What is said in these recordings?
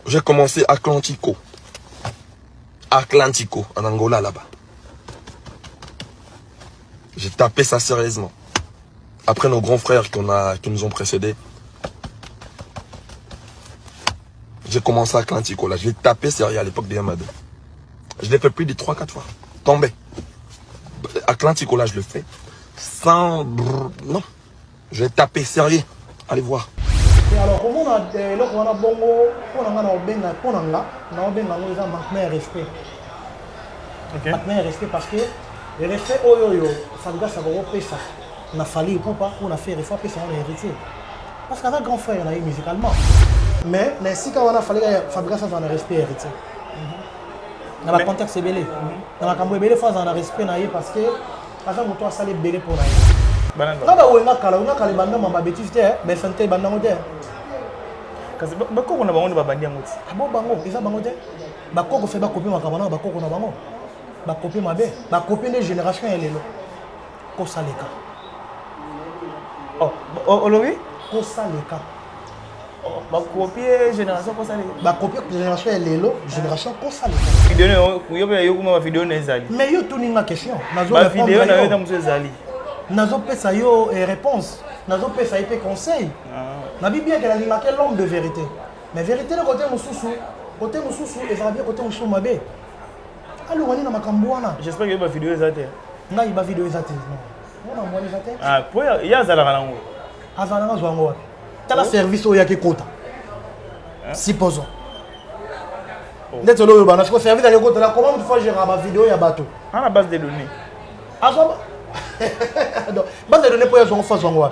J'ai commencé à Atlantico. Atlantico, en Angola, là-bas. J'ai tapé ça sérieusement. Après nos grands frères qui nous ont précédés, j'ai commencé à Atlantico, là. Je l'ai tapé sérieux à l'époque des Yamadou. Je l'ai fait plus de 3-4 fois. Tombé. Atlantico, là, je le fais. Sans... Non. Je l'ai tapé sérieux. Allez voir. Et alors, comment on a bongo, on a un respect. Respect parce que le respect, ça veut dire ça va repérer ça. On a fallu pour pas, on a fait respect, puis ça on a hérité. Parce qu'avec grand frère, on a eu musicalement. Mais, si on a fallu, Fabrice, ça on a respect hérité. Dans le contexte, c'est belé. Dans la cambo, belé, on a respect parce que, par exemple, toi, ça les belé pour naïe. Là, on a calé bandam en bêtise, mais santé bandam au terre. Parce que on a bango de babandi ngoti. Ah bon bango, ils ont bango terre. Bakoko fait bakopi makamana, bakoko na bango. Bakopi mabe, bakopi des générations elle est là. Kosa leka. Oh, olobi? Kosa leka. Oh, bakopi génération kosa leka. Bakopi génération elle est là, génération kosa leka. Vidéo yo kuma vidéo nezali. Mais yo tout ninga question. Nazo ba vidéo na yo tamuso ezali. Nazo pesa yo réponse. Nazo pesa yo conseil. Nabi bien que la linga quel l'homme de vérité. Mais vérité le côté mususu, et ça va bien côté mususu mabe. Alors on est dans makambo wana. J'espère que ba vidéo ezate. Ngai ba vidéo ezate. Non. On a moi ezate. Ah, pour ya zala kanango. Azala nga zwango. Tala service oya ke kota. Supposons. Net lo bana ko service ya kota là comment tu fais gérer ba vidéo ya bateau. À la base de données. Azoba. Donc base de données pour ya zwango fa zwango.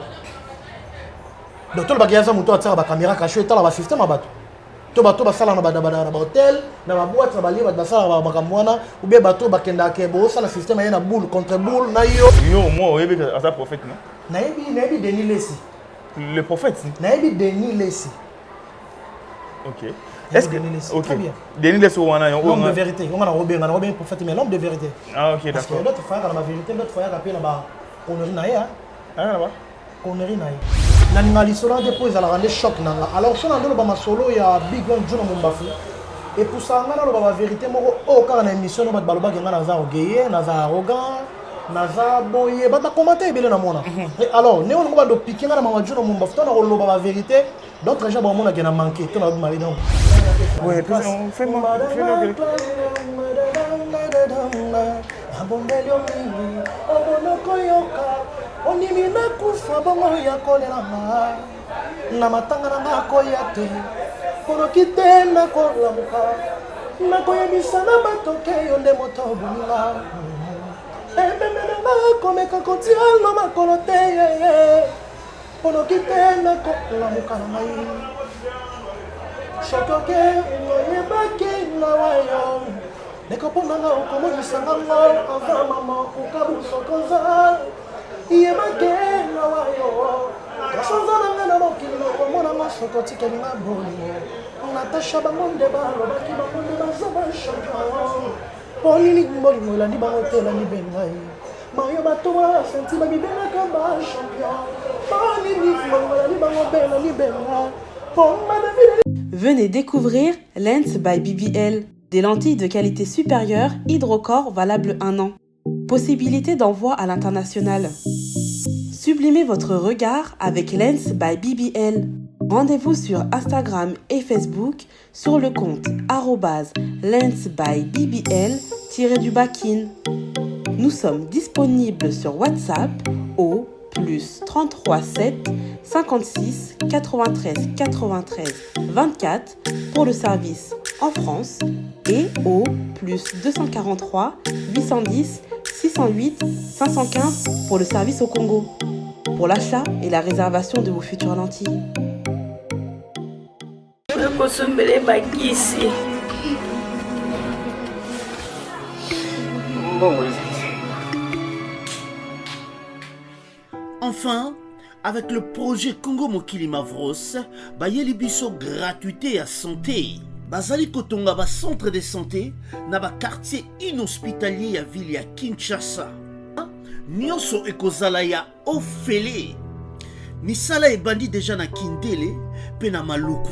Donc tout le bagage moto atira ba caméra caché et tala ba système à bateau. To bato basala na badabada na hotel na baboîte na bali basala ba makamwana ou bien bato bakenda ke bo sala système ya na boule contre boule na yo moi oyebi que ça prophète non nayebi Denis Lessi le prophète nayebi Denis Lessi. OK. Est-ce que OK Denis Lessi wana yo l'homme de vérité on a Robin prophète mais l'homme de vérité. Ah OK d'accord. Parce que l'autre fois dans la vérité l'autre fois il a ba connerie na ya là-bas connerie na ya na ningali solo dépose la rendre choc nanga alors so na ndolo ba masolo ya big one jono mombafu et pour ça ngana lo ba vérité moko o ka na émission no ba baloba ke ngana za ogeye na za arrogant na za boye ba commenter belé na mona et alors ne on ba do piquer ngana ma jono mombafu to na lo ba vérité d'autres gens ba mona ke na manquer to na ba mali donc ouais on fait moi abombelio mingi obonoko yoka onimina kufa bongo ya koleranga na matanga na makoya te konoki te nakolamuka nakoyebisa na bato ke yo nde moto obuminga ebemenanga komeka kotiano makolo te konoki te nakolamuka na ngai sotoke oyebaki na wayo nekopondanga okomonisa ngango ava mama okabusokoza iyebake na wayo kasonzananga na mokili nokomonanga sokotikelanga bolingo natasha bango nde balobaki bango nde baza bachampion mpo nini bolingo elandi bango te elandi be ngai mayo bato basenti babibelaka bachampion mpo nini bolingo elandi bango be elandi be ngai mpo madavile. Venez découvrir Lens by BBL. Des lentilles de qualité supérieure, hydrocore valable 1 an. Possibilité d'envoi à l'international. Sublimez votre regard avec Lens by BBL. Rendez-vous sur Instagram et Facebook sur le compte @lensbybbl_kin. Nous sommes disponibles sur WhatsApp au +33 7 56 93 93 24 pour le service en France et au +243 810 608 515 pour le service au Congo. Pour l'achat et la réservation de vos futures lentilles. Enfin, avec le projet Congo Mokili Mavros, bayeli biso gratuité à santé. Bazali kotonga ba centre de santé na ba quartier inhospitalier ya ville ya Kinshasa. Nyonso ekozala ya ofele. Misala ebandi deja na Kindele pe na Maluku.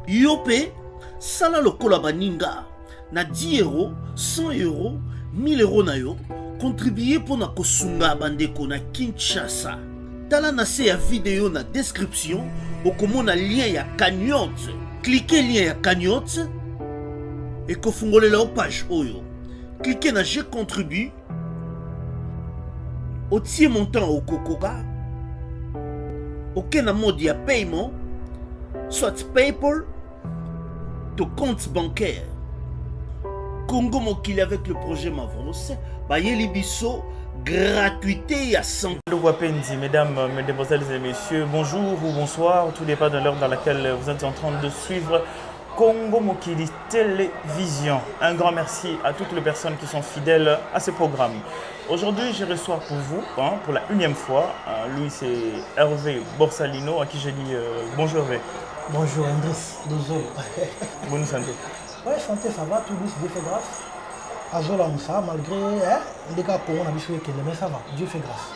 Yope sala lokola baninga na 10 euros, 100 euros, 1000 euros na yo, contribuer pour na kosunga bandeko na Kinshasa. Tala na se ya vidéo na description, okomona lien ya cagnotte. Cliquez lien ya cagnotte et kofungolela au page oyo. Cliquez na je contribue. Otie montant au kokoka. Ok na mode ya paiement, soit PayPal, to compte bancaire. Congo Mokili avec le projet Mavros, Bayeli Bisso, gratuité à 100. Mesdames, mesdemoiselles et messieurs, bonjour ou bonsoir, tout dépend de l'heure dans laquelle vous êtes en train de suivre Congo Mokili Télévision. Un grand merci à toutes les personnes qui sont fidèles à ce programme. Aujourd'hui, je reçois pour vous, pour la 1e fois, lui c'est Hervé Borsalino, à qui je dis bonjour Hervé. Bonjour Andris, désolé. Bonne santé. Ouais, santé, ça va, tout douce, Dieu fait grâce. Azola Moussa, malgré les cas qu'on a vu mais ça va, Dieu fait grâce.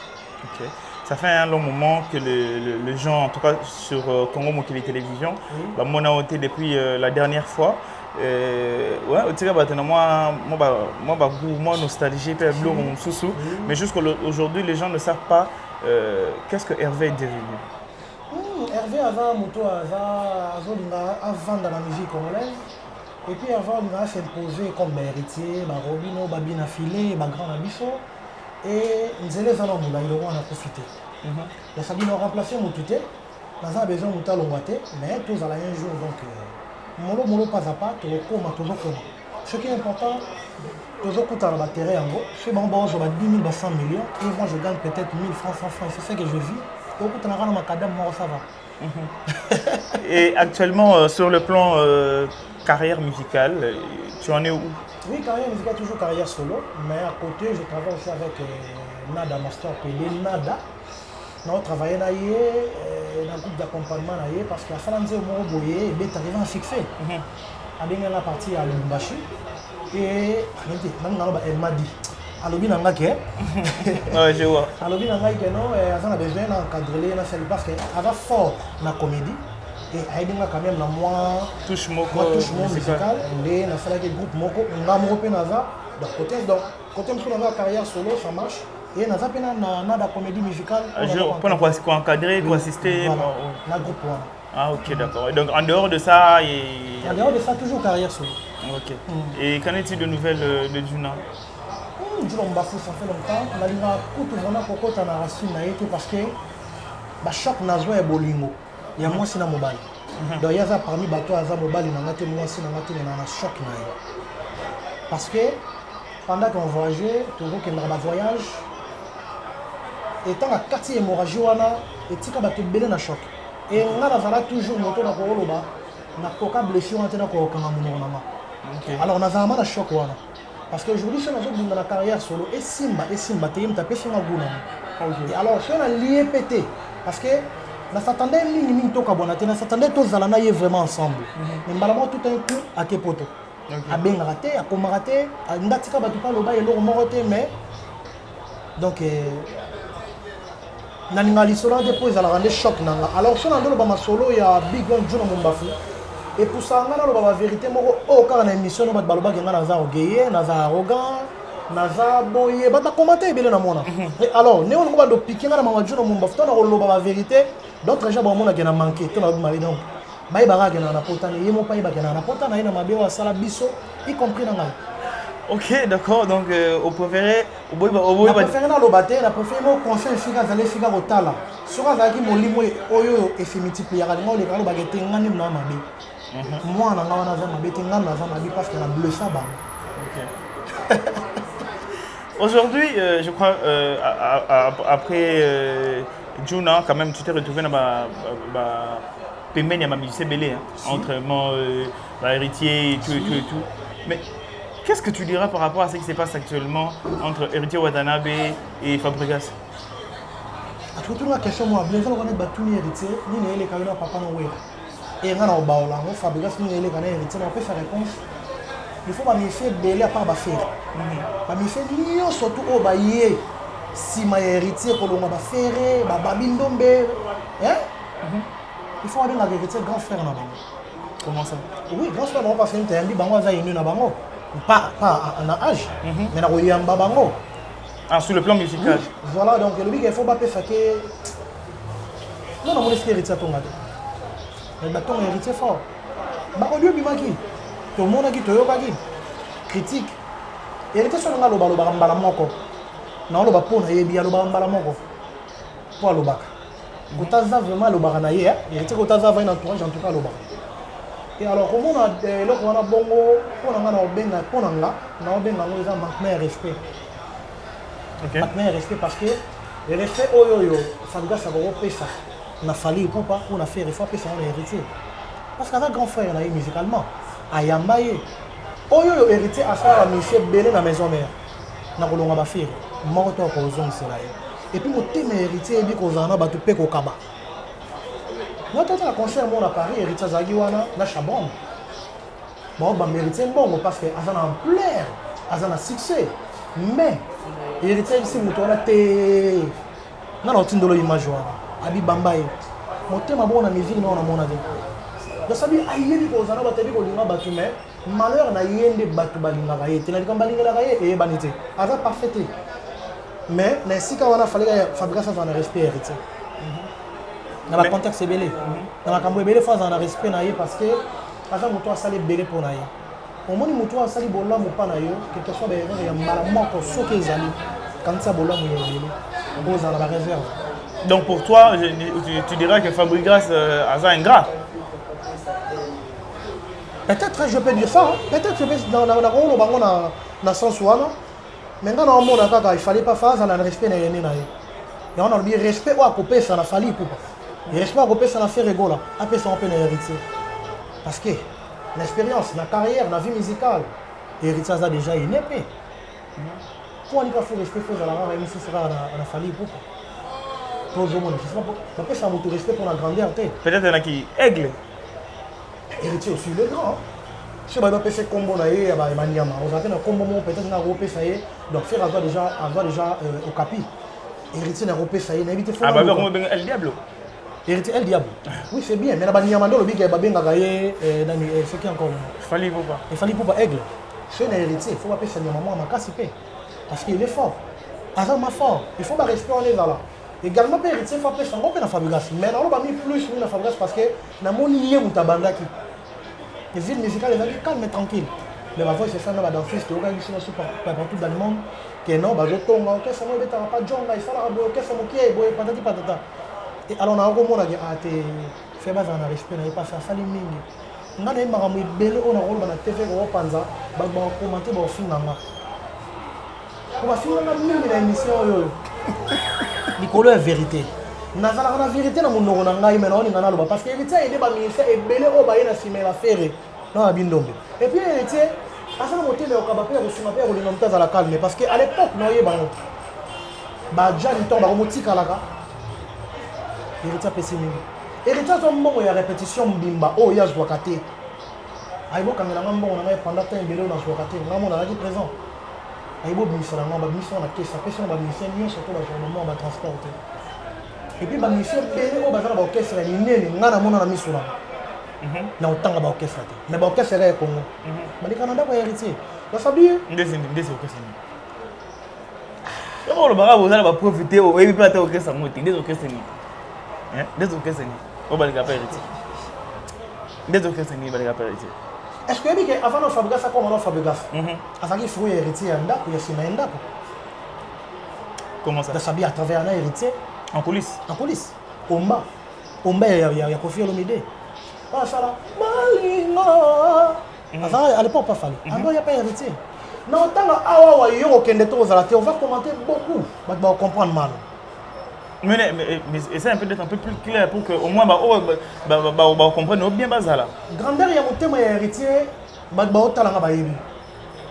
Ok. Ça fait un long moment que les gens, en tout cas sur Congo Mokili Télévision, mon a été depuis la dernière fois. Ouais, moi nostalgie, mais jusqu'à aujourd'hui, les gens ne savent pas qu'est-ce que Hervé est devenu. Hervé avant moto avant dans la musique congolaise. Et puis avant, il a s'imposé comme héritier, Robino, Babina Filé, Grand Abisso. Et Nzele Zanamoula, il aura profité. Il a fallu remplacer mon tuté. Nous avons besoin de monter l'ongouaté, mais tous à la un jour. Donc, molo pas à pas, tout le coma, tout le coma. Ce qui est important, tout le coup, dans la terre en gros, c'est bon, je vais 10 000, 100 millions. Et moi, je gagne peut-être 1000 francs, 100 francs. C'est ça que je vis. Tout le coup, dans ma cadame, moi, ça va. Et actuellement, sur le plan carrière musicale, tu en es où? Oui, carrière musicale, toujours carrière solo, mais à côté, je travaille aussi avec Nada Master, appelé Nada. Nous travaillons dans un groupe d'accompagnement parce qu'à Salanze Moroboye, il est arrivé en succès. Il a parti à Lubumbashi et elle m'a dit. Alobi nanga ke ouais je vois alobi nanga ke non on a besoin d'encadrer na celle parce que avant fort na comédie et aidinga quand même na moi touche moko musical et na sala ke groupe moko nga moko pe naza donc côté mso na carrière solo ça marche et naza pe na da comédie musicale pour encadrer pour assister na groupe one. Ah ok d'accord. Donc en dehors de ça en dehors de ça toujours carrière solo. OK. Et qu'en est-il de nouvelles de Juna? Ça fait longtemps, on a dit que vraiment pourquoi tu as racine parce que le choc n'a pas bolingo. Il y a moins de mobile. Donc il y a parmi bateaux à mobile, il y a un choc. Parce que pendant qu'on voyageait, toujours qu'il y a un voyage, et tant la quartier hémorragie, et tu as belé un choc. Et on a toujours moto na koloba, na koka blessure en tenant ko kanga monoma. Alors on a vraiment un choc. Parce qu'aujourd'hui, si on a dans la carrière solo, et Simba, tu as fait un goût. Alors, si on a lié pété, parce que on s'attendait à une ligne, on s'attendait tous à l'anaïe vraiment ensemble. Mais malheureusement, tout un coup, à tes potos. À bien raté, à comment raté, à une date, et l'eau morté, mais. Donc, Nani solo dépose à la rendre choc. Alors, si on a dans solo, il y a Big One John Mumbafu. Et pour ça, on a la vérité, quand on a une émission, on a des gens qui sont orgueilleux, arrogants, boyés, on a commenté. Alors, nous avons piqué dans la vérité, d'autres gens ont manqué. Y compris dans la ok, d'accord, donc au préféré, au préféré dans le bâtiment, la préféré au conseil figa d'aller figa au tala. Sur un zaki molimo oyo et fait multiplier. Regardez-moi les gars, le baguette ngani na mabe. Moi on a ma bête ngani na mabe parce qu'elle a bleu ça bas. Ok. Aujourd'hui, je crois après Juna, quand même, tu t'es retrouvé dans ma paiement à ma musicien belé entre mon héritier et tout. Mais qu'est-ce que tu diras par rapport à ce qui se passe actuellement entre Héritier Watanabe et Fabregas? À tout la question, moi, bien sûr, on est battu héritier, ni les canaux papa non ouais. Et on a au baola, on Fabregas ni les canaux héritier, on peut faire réponse. Il faut pas me faire belé à part faire. Pas me faire ni surtout au baillé. Si ma héritier pour le va faire, babindombe, hein? Il faut avoir la héritier grand frère là-bas. Comment ça? Oui, grand frère, parce que tu as dit bango za inu na bango. Pas en âge, mais na koyamba bango. Ah, sur le plan musical. Oui. Voilà, donc le big il faut pas faire que non mon esprit héritier ton gars. Le bâton héritier fort. Ba au lieu bimaki. Tout le monde a dit to yo bagi. Critique. Héritier sur nga loba loba mbala moko. Na loba pona yebi loba mbala moko. Pour loba. Kotaza vraiment loba na ye, héritier kotaza va une entourage en tout cas loba. Et alors, comment on a bongo, on a benga, on a maintenant respect. Okay. Maintenant respect parce que le respect, ça veut dire ça va ça. On a fallu pour pas, on a fait réforme, ça on a hérité. Parce qu'avec grand frère, on a eu musicalement, à Yambaye, hérité à ça, la monsieur Belé dans la maison mère. Na kolonga ba faire, mort to ko zone c'est là. Et puis mon thème hérité, et puis qu'on a ba tout pe ko kaba. Moi, quand on a concert à Paris, héritier Zagiwana, na Chabon. Bon, bah, mérité bon parce que Azan en plaire, Azan a succès. Mais, héritier ici, mouton a té. Non, on tient de l'image. Abi Bambaye. Mon thème a bon la musique, non, on a mon avis. Donc, ça veut dire, aïe, il faut que vous avez mais malheur n'a rien de battu balinga raye. Tu n'as dit qu'on balinga raye et banité. Azan parfait. Mais, si on a fallu fabriquer ça dans le respect héritier. Dans le contexte, c'est belé. Dans le cambo, belé, il faut avoir un respect parce que avant que tu aies salé belé pour naïe. Au moment où tu as salé bola ou pas naïe, que tu sois belé, il y a malalement pour ceux qui allent. Quand ça bola ou belé, on pose dans la réserve. Donc pour toi, tu dirais que Fabregas a un gras. Peut-être je peux dire ça. Peut-être je peux dans le sens où maintenant dans le monde, il fallait pas faire un respect naïe. Et on a le respect ou à couper, ça n'a fallu pour pas. Et respect à couper, ça n'a fait rigoler. Après, ça, on peut hériter. Parce que l'expérience, la carrière, la vie musicale, hériter ça déjà une épée. Pour on n'y pas faire respect, il faut que la même si ça n'a fallu pour pas. Pour le monde, après, ça a respect pour la grandeur. Peut-être qu'il y en a qui aigle. Héritier aussi, le grand. Je sais pas si c'est combo là, il y a un combo, peut-être un européen, ça y est. Donc, faire avoir déjà au capi. Héritier européen, ça y est, n'évitez pas. Ah, bah, comment El Diablo? Héritier El Diablo. Oui, c'est bien, mais la Banyamando, le big est babé, c'est qui encore? Fali Poupa. Il fallait pour pas aigle. C'est un héritier, il faut pas payer sa maman à ma casse. Parce qu'il est fort. Azam est fort. Il faut pas respecter les là. Également, le héritier, il faut payer sa maman à Fabregas. Mais on va mis plus à Fabregas parce que dans mon lien, on t'a bandaki. Les villes musicales, les amis, calme et tranquille. Mais ma voix, c'est ça, dans le fils, tu regardes ici, partout dans le monde. Que non, je tombe, ok, ça ne va pas John, il faut la ok, ça me qui est, patati patata. Et alors, on a un gros monde qui a été fait base en respect, il pas ça, ça les mingi. On a des maramou belé, on a rôle dans la TV, on a panza, on va commenter, on va filmer. On va filmer dans l'émission. Nicolas est vérité. Na la vérité na mundo na ngai mais on ngana loba parce que héritier il est ba ministère et belé o ba ina sima la faire na bindombe. Et puis héritier asa na motel o kabape o sima pe o linomta za la calme parce que à l'époque no yeba no ba jani tomba ko motika laka héritier pessimiste. Héritier so mbongo ya répétition mbimba o ya jwa kate. Aibo kangela mbongo na ngai pendant temps belé na jwa kate ngamo na la présent. Aibo ministère na ngamba mission na kesa question ba ministère ni surtout ba journellement ba transporter. Et puis, je suis allé au orchestre, je suis allé na otanga ba orchestre mais ba orchestre ya Congo mais Canada ko héritier ça sabie ndezi orchestre ni yo lo baka bozala ba profiter o ebi plate orchestre ngoti ndezi orchestre ni ndezi orchestre ni o balika pa héritier ndezi orchestre ni balika pa héritier est-ce que ebi que avant no Fabregas ça comme no Fabregas afaki fruit héritier anda ko yasima enda ko comment ça sabie à travers un héritier en coulisses Omba ya Kofi Olomide ah ça là malingo à l'époque pas fallu il y a pas héritier non tant awa wa yo kende to za la on va commenter beaucoup va comprendre mal mais essaie un peu d'être un peu plus clair pour que au moins ba comprendre bien bazala grandeur ya motema ya héritier ba otala ba yebi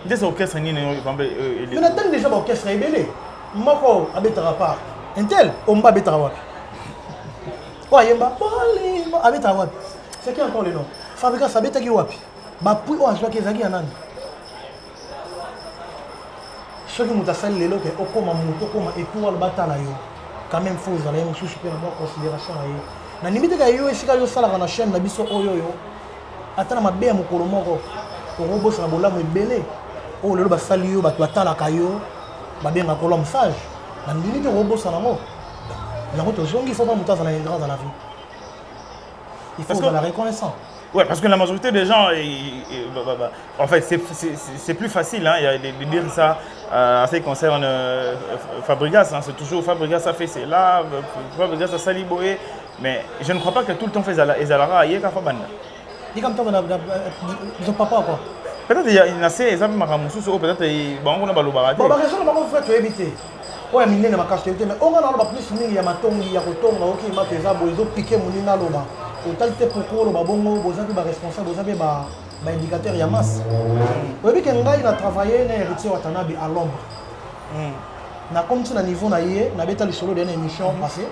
des orchestres ni il a tant déjà orchestre ebele moko abetara pas Intel, Omba Betawa. Oyemba, Polimo, Abetawa. C'est qui encore le nom? Fabregas Sabeta Giwapi. Bapui ou Ansoa Kezagi Anan. Ceux qui m'ont fait les loques, Okoma Mouto, Okoma et tout le bataille. Quand même, faut aller me soucier de ma considération. La limite que yo est si la chaîne, la biso oyo. ata na mabe ya mokolo moko okobosana bolamu ebele oyo lelo basali yo bato batalaka yo babengaka l'homme sage na ndimi te okobosana yango yango tozongi il faut pas moto azala ingrat dans la vie il faut ozala reconnaissant. Ouais, parce que la majorité des gens, en fait, c'est plus facile hein, de dire ça en ce qui concerne Fabregas. Hein, c'est toujours Fabregas a fait cela, Fabregas a saliboé. Mais je ne crois pas que tout le temps fait Ezalara aïe ka Fabanda. Il comme toi, ils ont papa quoi. Peut-être il y a une assez exemple Makamusu, ou peut-être on a balobaraté. Bon, raison de frère, tu es évité. Ouais, mine na makasi évité, mais on a dans plus mingi ya matongi ya kotonga oki mapeza boizo piquer monina loba. Totalité pour le babongo, vous avez des responsables, vous avez des indicateurs, il y a masse. Vous avez a travaillé dans l'héritier Watanabe à l'ombre. Na comme si na niveau na yé, na beta le solo d'une émission passée,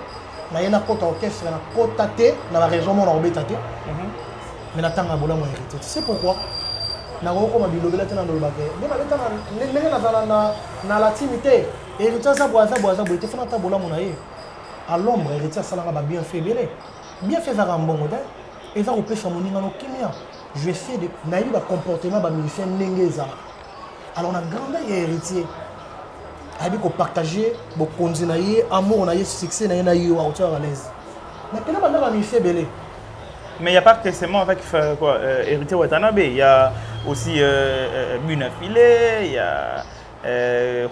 na yé na kota orchestre, na kota té, na la raison mon orbeta té. Mais na tanga bola mon héritier. Tu sais pourquoi? Na roko ma bilobela té na ndolbake. Mais na beta na la timité. Héritier ça boisa boité fona ta bola mon yé. À l'ombre héritier ça na bien fait belé. Bien fait ça rambongo et ça repère sa moninga no kimia. Je vais essayer de naïve le comportement ba musicien nengeza. Alors on a grandi héritier. Abi ko partager bo konzi na ye amour na ye succès na ye na yo à hauteur à l'aise. Mais quel est le musicien belé? Mais il n'y a pas que seulement avec quoi héritier Watanabe, il y a aussi Buna Filé, il y a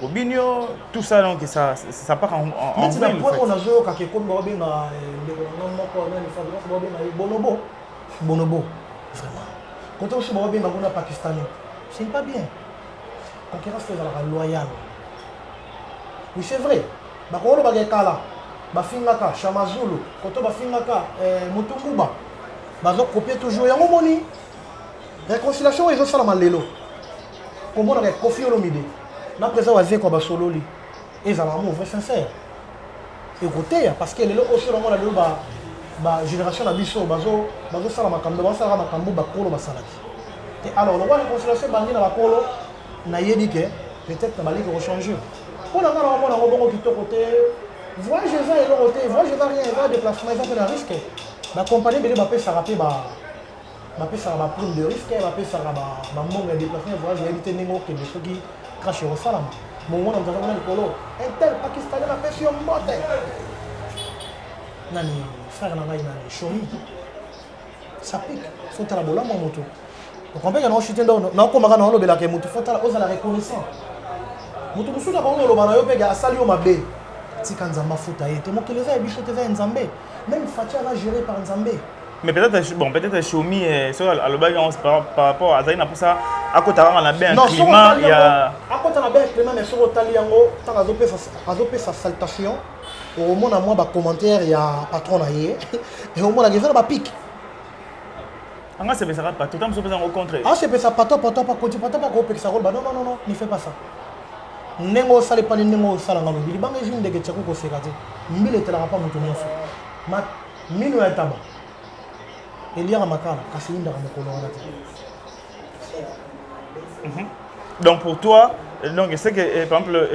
Robinho, tout ça donc ça part en mais c'est la point on a joué quand quelqu'un va bien bonobo vraiment quand on se voit bien dans le Pakistanais c'est pas bien concurrence fait la loyale oui c'est vrai ba ko lo ba kala ba fingaka Shamazulu quand on ba fingaka Mutumbuba ba zo copier toujours yango moni réconciliation ils ont ça la lelo comment on a Kofi Olomide na présent wa zeko ba sololi et ça l'amour vrai sincère et côté parce que les lelo aussi vraiment la lelo ba génération na biso bazo sala makambo ba sala makambo ba kolo ba salaki et alors le roi réconciliation bandi na ba kolo na yedi ke peut-être na bali ko changer pour la ngala on a bongo kito côté voyage ça et le côté voyage ça rien va déplacement ça fait un risque ba compagnie bele ba pesa rapé ba pesa ba prime de risque ba pesa ba monga déplacement voyage éviter ningo que de ceux qui craché au salam. Mon on a besoin de colo. Un tel Pakistanais la pression morte. Nani frère nana nani chomi. Ça pique. Faut la bola mon moto. Donc on peut y chuter dans na ko magana on lobela ke moto faut la oza la reconnaissance. Moto musu na ko loba na yo pe ga sali o mabe. Tika nzamba futa ye. Te mo keleza e bicho te za nzambe. Même Fatia là géré par nzambe. Mais peut-être Xiaomi sur par rapport à Zaina pour ça à côté on a bien un climat il y a à côté on a bien un climat mais sur Otali yango tant azopé sa salutation au moins à moi ba commentaire il y a patron na yé et au moins la guerre ba pique anga c'est ça pas tout le temps se au contraire ah c'est ça pas côté pas ko pe ça rôle non ne fais pas ça nengo sale pas nengo sala ngalo bi banga jinde ke tchako ko sekati mbile tela pas mutu nyonso ma mino ya taba Elia Makala, Kassinda Ramokolo. Donc pour toi, donc c'est que par exemple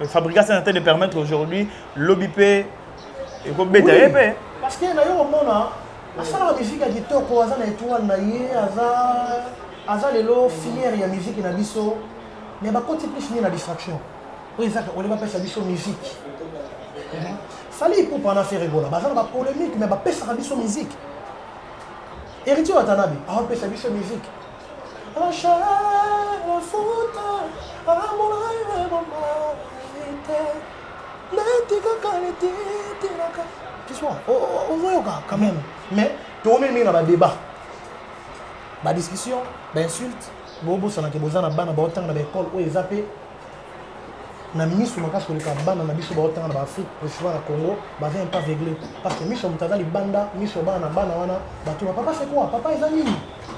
Fabregas est en train de permettre aujourd'hui l'OBP et BTP. Parce que d'ailleurs au monde a ça la musique a dit toko aza na étoile na ye aza lelo filière ya musique na biso mais ba côté plus ni la distraction. Oui ça on va passer biso musique. Fallait pour pas en faire rigoler. Ba ça ba polémique mais ba pesa biso musique. Héritier Watanabe, on peut sa musique. La chaleur, la faute, l'amour et le moment. Tu vois, on voit quand même. Mais, tout le monde est dans le débat. La discussion, l'insulte, bobo sana ke bozana bana ba otanga na école o ezape na miso makasi koleka bana na biso ba otanga na Afrique pour na Congo ba vient pas régler parce que miso mutaza libanda miso bana wana bato papa c'est quoi papa ezali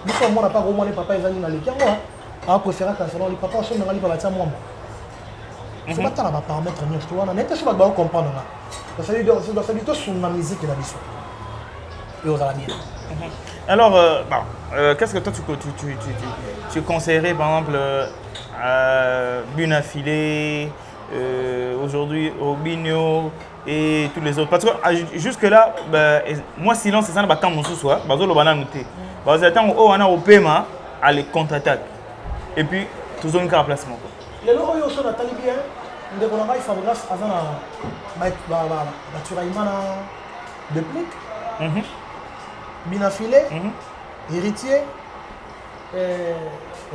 biso mona pas gomona papa ezali na lekiango a préférer canceler papa so ngali pa batia mwamba c'est pas tala ba paramètre nyonso to wana nete so ba comprendre na ça veut dire to sur la musique na biso et aux amis. Alors, qu'est-ce que toi tu conseillerais par exemple Buna Filé, aujourd'hui Robinho et tous les autres? Parce que jusque-là, moi silence c'est ça, quand mon sous-soit, Parce que attends, on a au paiement, à les contre-attaque. Et puis, tout le monde a un placement. Les lois, ils sont natali bien. Nous devons avoir Fabregas avant la turaïmana de plique. Binafilé, héritier,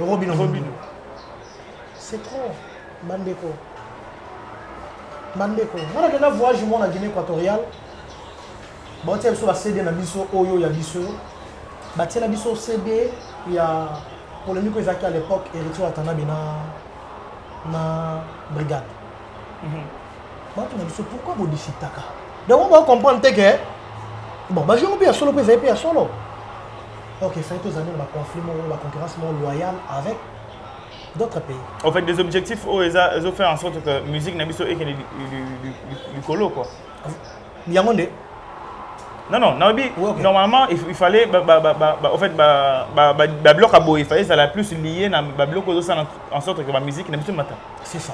Robin. C'est trop. Mandeko. Moi, je voyage en Guinée équatoriale. Bon, tu as CD na biso Oyo ya biso. Bah, tu as biso CD, il y a pour le micro à l'époque, héritier Watanabe na brigade. Bah, tu as biso pourquoi vous dites ça? Donc, on va comprendre que bon, bah, je vais solo, puis vous solo. Ok, ça fait 2 années, la conflit, la concurrence loyale avec d'autres pays. En fait, des objectifs, ils ont fait en sorte que la musique n'a pas été du colo, quoi. Biamonde. Non, normalement, il fallait, en fait, bloc à beau, il fallait ça la plus lié à bloc en sorte que la musique n'a pas été matin. C'est ça.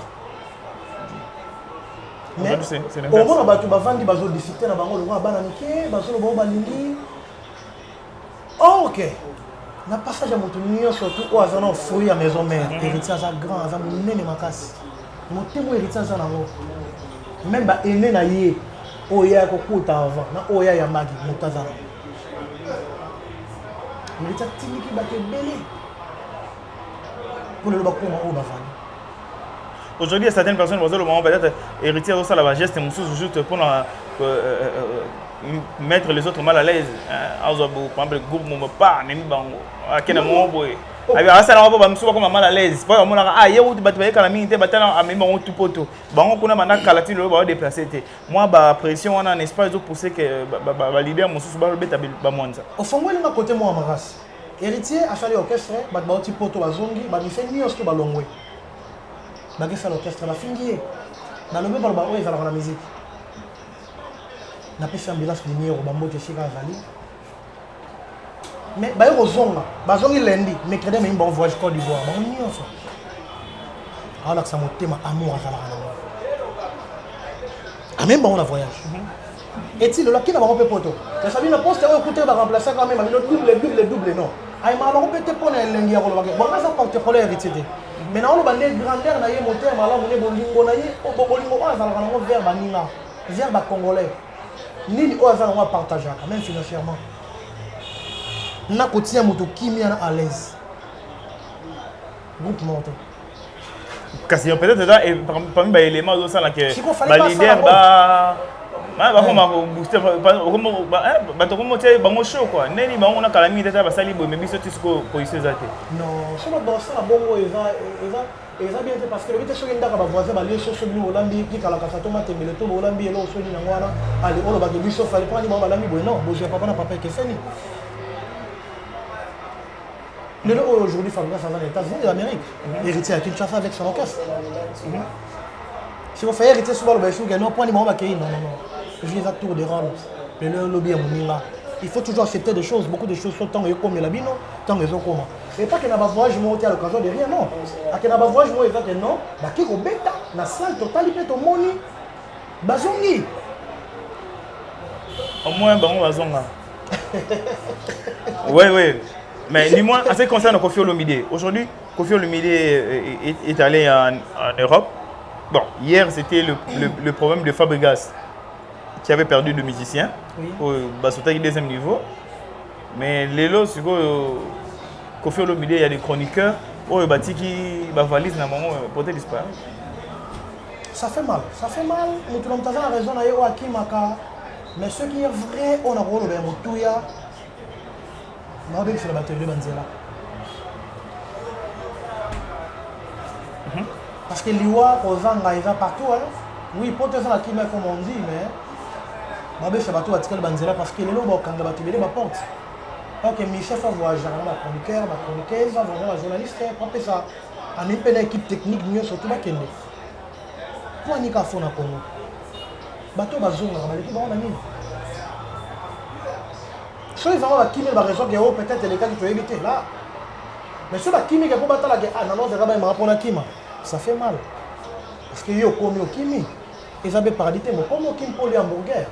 Mais au moins, on va vendre des disciplines, on va bananiquer, oh, ok. Le passage à mon surtout au hasard, fruit à maison mère, héritier à grand, à mon nez ma casse. Mon témoin héritier à la même aîné na yé, oya kokota avant, na oya ya magi, mon tazana. Héritier tini qui batte belé. Pour le bakoma au bavani. Aujourd'hui, il y a certaines personnes, le moment peut-être héritier de ça, la geste, c'est juste pour mettre les autres mal à l'aise. Par exemple, le groupe ne pas, même à quel moment boy. Alors ça on va me comme mal à l'aise. Pas on a ah hier où tu vas te la minute battant à même tout poto. Bon on a maintenant calati le va déplacer. Moi ba pression on a un espace pour pousser que ba leader mon sous ba beta ba monza. Au fond moi le côté moi amaras. Héritier a fallu orchestre, ba ti poto bazongi, ba mi fait nios to ba longwe. Ba que ça l'orchestre ba fingier. Dans le même ba ouais ça la musique. Na pesa ambulance lumière au bambo de Chica Valley. Mais bah au zonga, bazongi lundi, mercredi mais bon voyage Côte d'Ivoire, bah on y on ça. Alors que ça monte ma amour à la. Ah même bon on a voyage. Et si le là qui n'a pas rompé poto. La Sabine poste à écouter va remplacer quand même le double non. Ay ma la rompé te pone lengi ya ko ba. Bon ça porte pour héritier. Maintenant on va les grandeur na yé monter ma la on est bolingo na yé o bolingo on va la vers baninga. Vers ba congolais. Ni au hasard on va partager même financièrement. Na kotia moto kimi à l'aise. Groupe monté. Parce que peut-être là parmi les éléments de ça là que leader booster comme show quoi. Neni ba on a kalami tata ba sali bo mais biso tisiko position zate. Non, c'est pas dans ça bongo eza bien parce que le but soki ndaka ba voisin ba lié sur celui Hollandi qui kala kasa to matembele to Hollandi elo so ni ngwana ali olo ba ke biso fali pas ni ba lami bo non, bo je papa na papa ke fini. Le aujourd'hui Fabregas dans les États-Unis d'Amérique, héritier à Kinshasa avec son orchestre. Si vous faites héritier souvent le baissou, non point ni ba ke non. Je vis à tour de rôle. Le lobby à Moninga. Il faut toujours accepter des choses, beaucoup de choses sont tant que comme la bino, tant que sont comment. Et pas que na ba voyage monter à l'occasion de rien non. À que na ba voyage moi exact non, ba ki ko beta na salle totalité to moni. Bazongi. Au moins bon bazonga. Oui. Mais dis-moi, en ce qui concerne Koffi Olomide, aujourd'hui, Koffi Olomide est allé en Europe. Bon, hier, c'était le problème de Fabregas qui avait perdu 2 musiciens au deuxième niveau. Mais les lots, c'est que Koffi Olomide, il y a des chroniqueurs qui valise dans le moment pour te disparaître. Ça fait mal. Nous avons raison à Akimaka. Mais ce qui est vrai, on a rôle de Motouya. C'est la batterie de Banzela. Parce que l'Iwa, Ozanga, il va partout. Oui, pour te faire la Kima comme on dit, mais c'est bateau à tirer Banzela parce que les lots, quand la batterie ma porte. Ok, Michel va voyager, ma chroniqueuse, va voir la journaliste, après ça, on est une équipe technique, mieux surtout ma Kende. Pour un Nika Fona Congo. Bateau Bazonga, l'équipe va en ami. Si ils vont Kimi va raison que peut-être les cas qui peuvent éviter là. Mais si la Kimi qui peut battre la guerre, ah non, c'est pas mal pour la Kima. Ça fait mal. Parce que yo comme Kimi, ils avaient paralité, mais comme Kimi pour les hamburgers.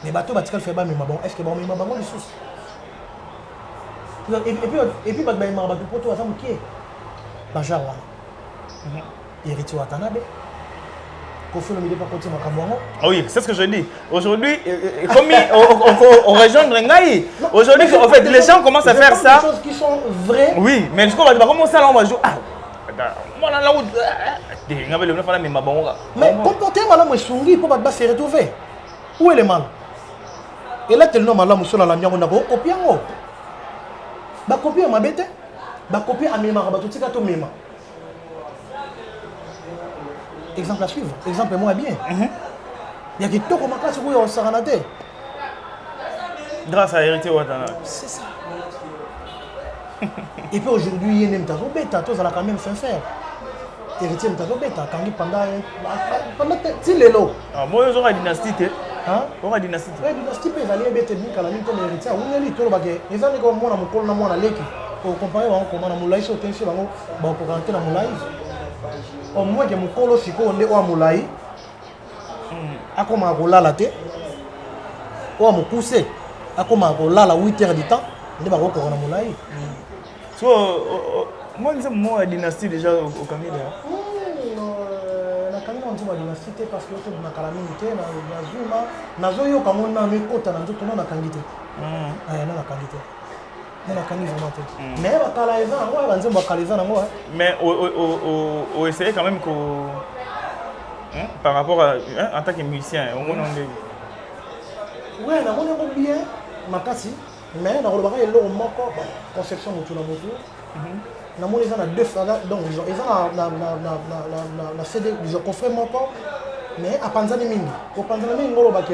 Mais bateau batikal fait pas mais bon, est-ce que bon mais bon les sous. Et puis, il m'a battu pour toi, ça me Bajar là. Héritier Watanabe. Kofi Olomide pas continuer Makamwango. Oui, c'est ce que je dis. Aujourd'hui, comme on rejoint Rengaï. Aujourd'hui, en fait, les gens commencent à faire ça. Des choses qui sont vraies. Oui, mais je crois que comment ça là on va jouer. Ah, moi là où mais comportement là, moi sungi pour pas se retrouver. Où est le mal? Et là, tel nom là, monsieur la lamia on a copié en haut. Ba copier ma bête. Ba copier à méma ba tout tika to méma. Exemple à suivre. Exemple moi bien. Il y a qui tout comme classe où on s'arrête. Grâce à Héritier Watanabe. C'est ça. Et puis aujourd'hui, il y a une tazo bêta, tous à la quand même sincère. Héritier de tazo bêta, quand il pendant si les lots. Ah, moi j'aurai une dynastie. Hein? J'aurai une dynastie. Oui, dynastie peut aller bêter ni quand la mine ton héritier. On est li tout le bagage. Les années comme moi na mukolo na moi na leki. Pour comparer comment na moulai so tensi bango, ba ko rentrer na moulai. Au moins que mukolo siko on est au moulai. Akoma ko lala te. O mo pousser. Akoma ko lala 8 heures du temps. Ndi ba ko na moulai. So, moi, je suis dynastie déjà au Camille. La Camille, on dit la dynastie parce que je suis dans la milité, dans la zone, je suis dans la côte, dans la zone, dans la qualité. Dans la qualité. Dans la qualité, vraiment. Mais mais on essaie quand même que, par rapport à en tant que musicien, on a oui, on a bien, mais dans le bagage, il y a une conception de tout le monde. Ils ont deux donc ils ont CD, ils ont coffré mon corps, mais à Panzani Mingi. Au Panzani Mingi, on a dit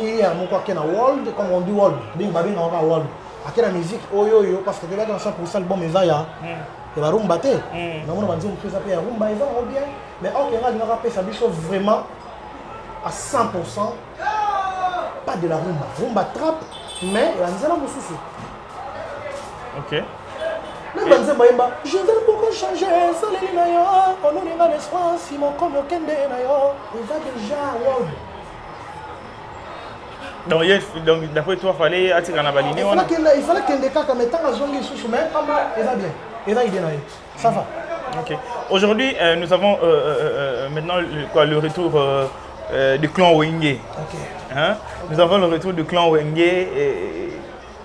hier, world, comme on dit world, bing babing on va world. À la musique, parce que tu vas dans 100% l'album Ezaya, il va rumba. On va dire que ça peut rumba, ils vont bien, mais ok, on va rappeler ça vraiment à 100%. Pas de la rumba. Rumba trap, mais il y a un souci. Ok. Je ne peux pas changer, ça les nayo, on a un espace, si mon comme aucun des nayo, il va déjà world. Donc d'après toi, il fallait attirer la baline. Il fallait qu'il y ait des cas comme étant à zone sous mais il va bien. Il va aider nayo. Ça va. Ok. Aujourd'hui, nous avons maintenant le retour du clan Wenge. Ok. Hein? Nous avons le retour du clan Wenge.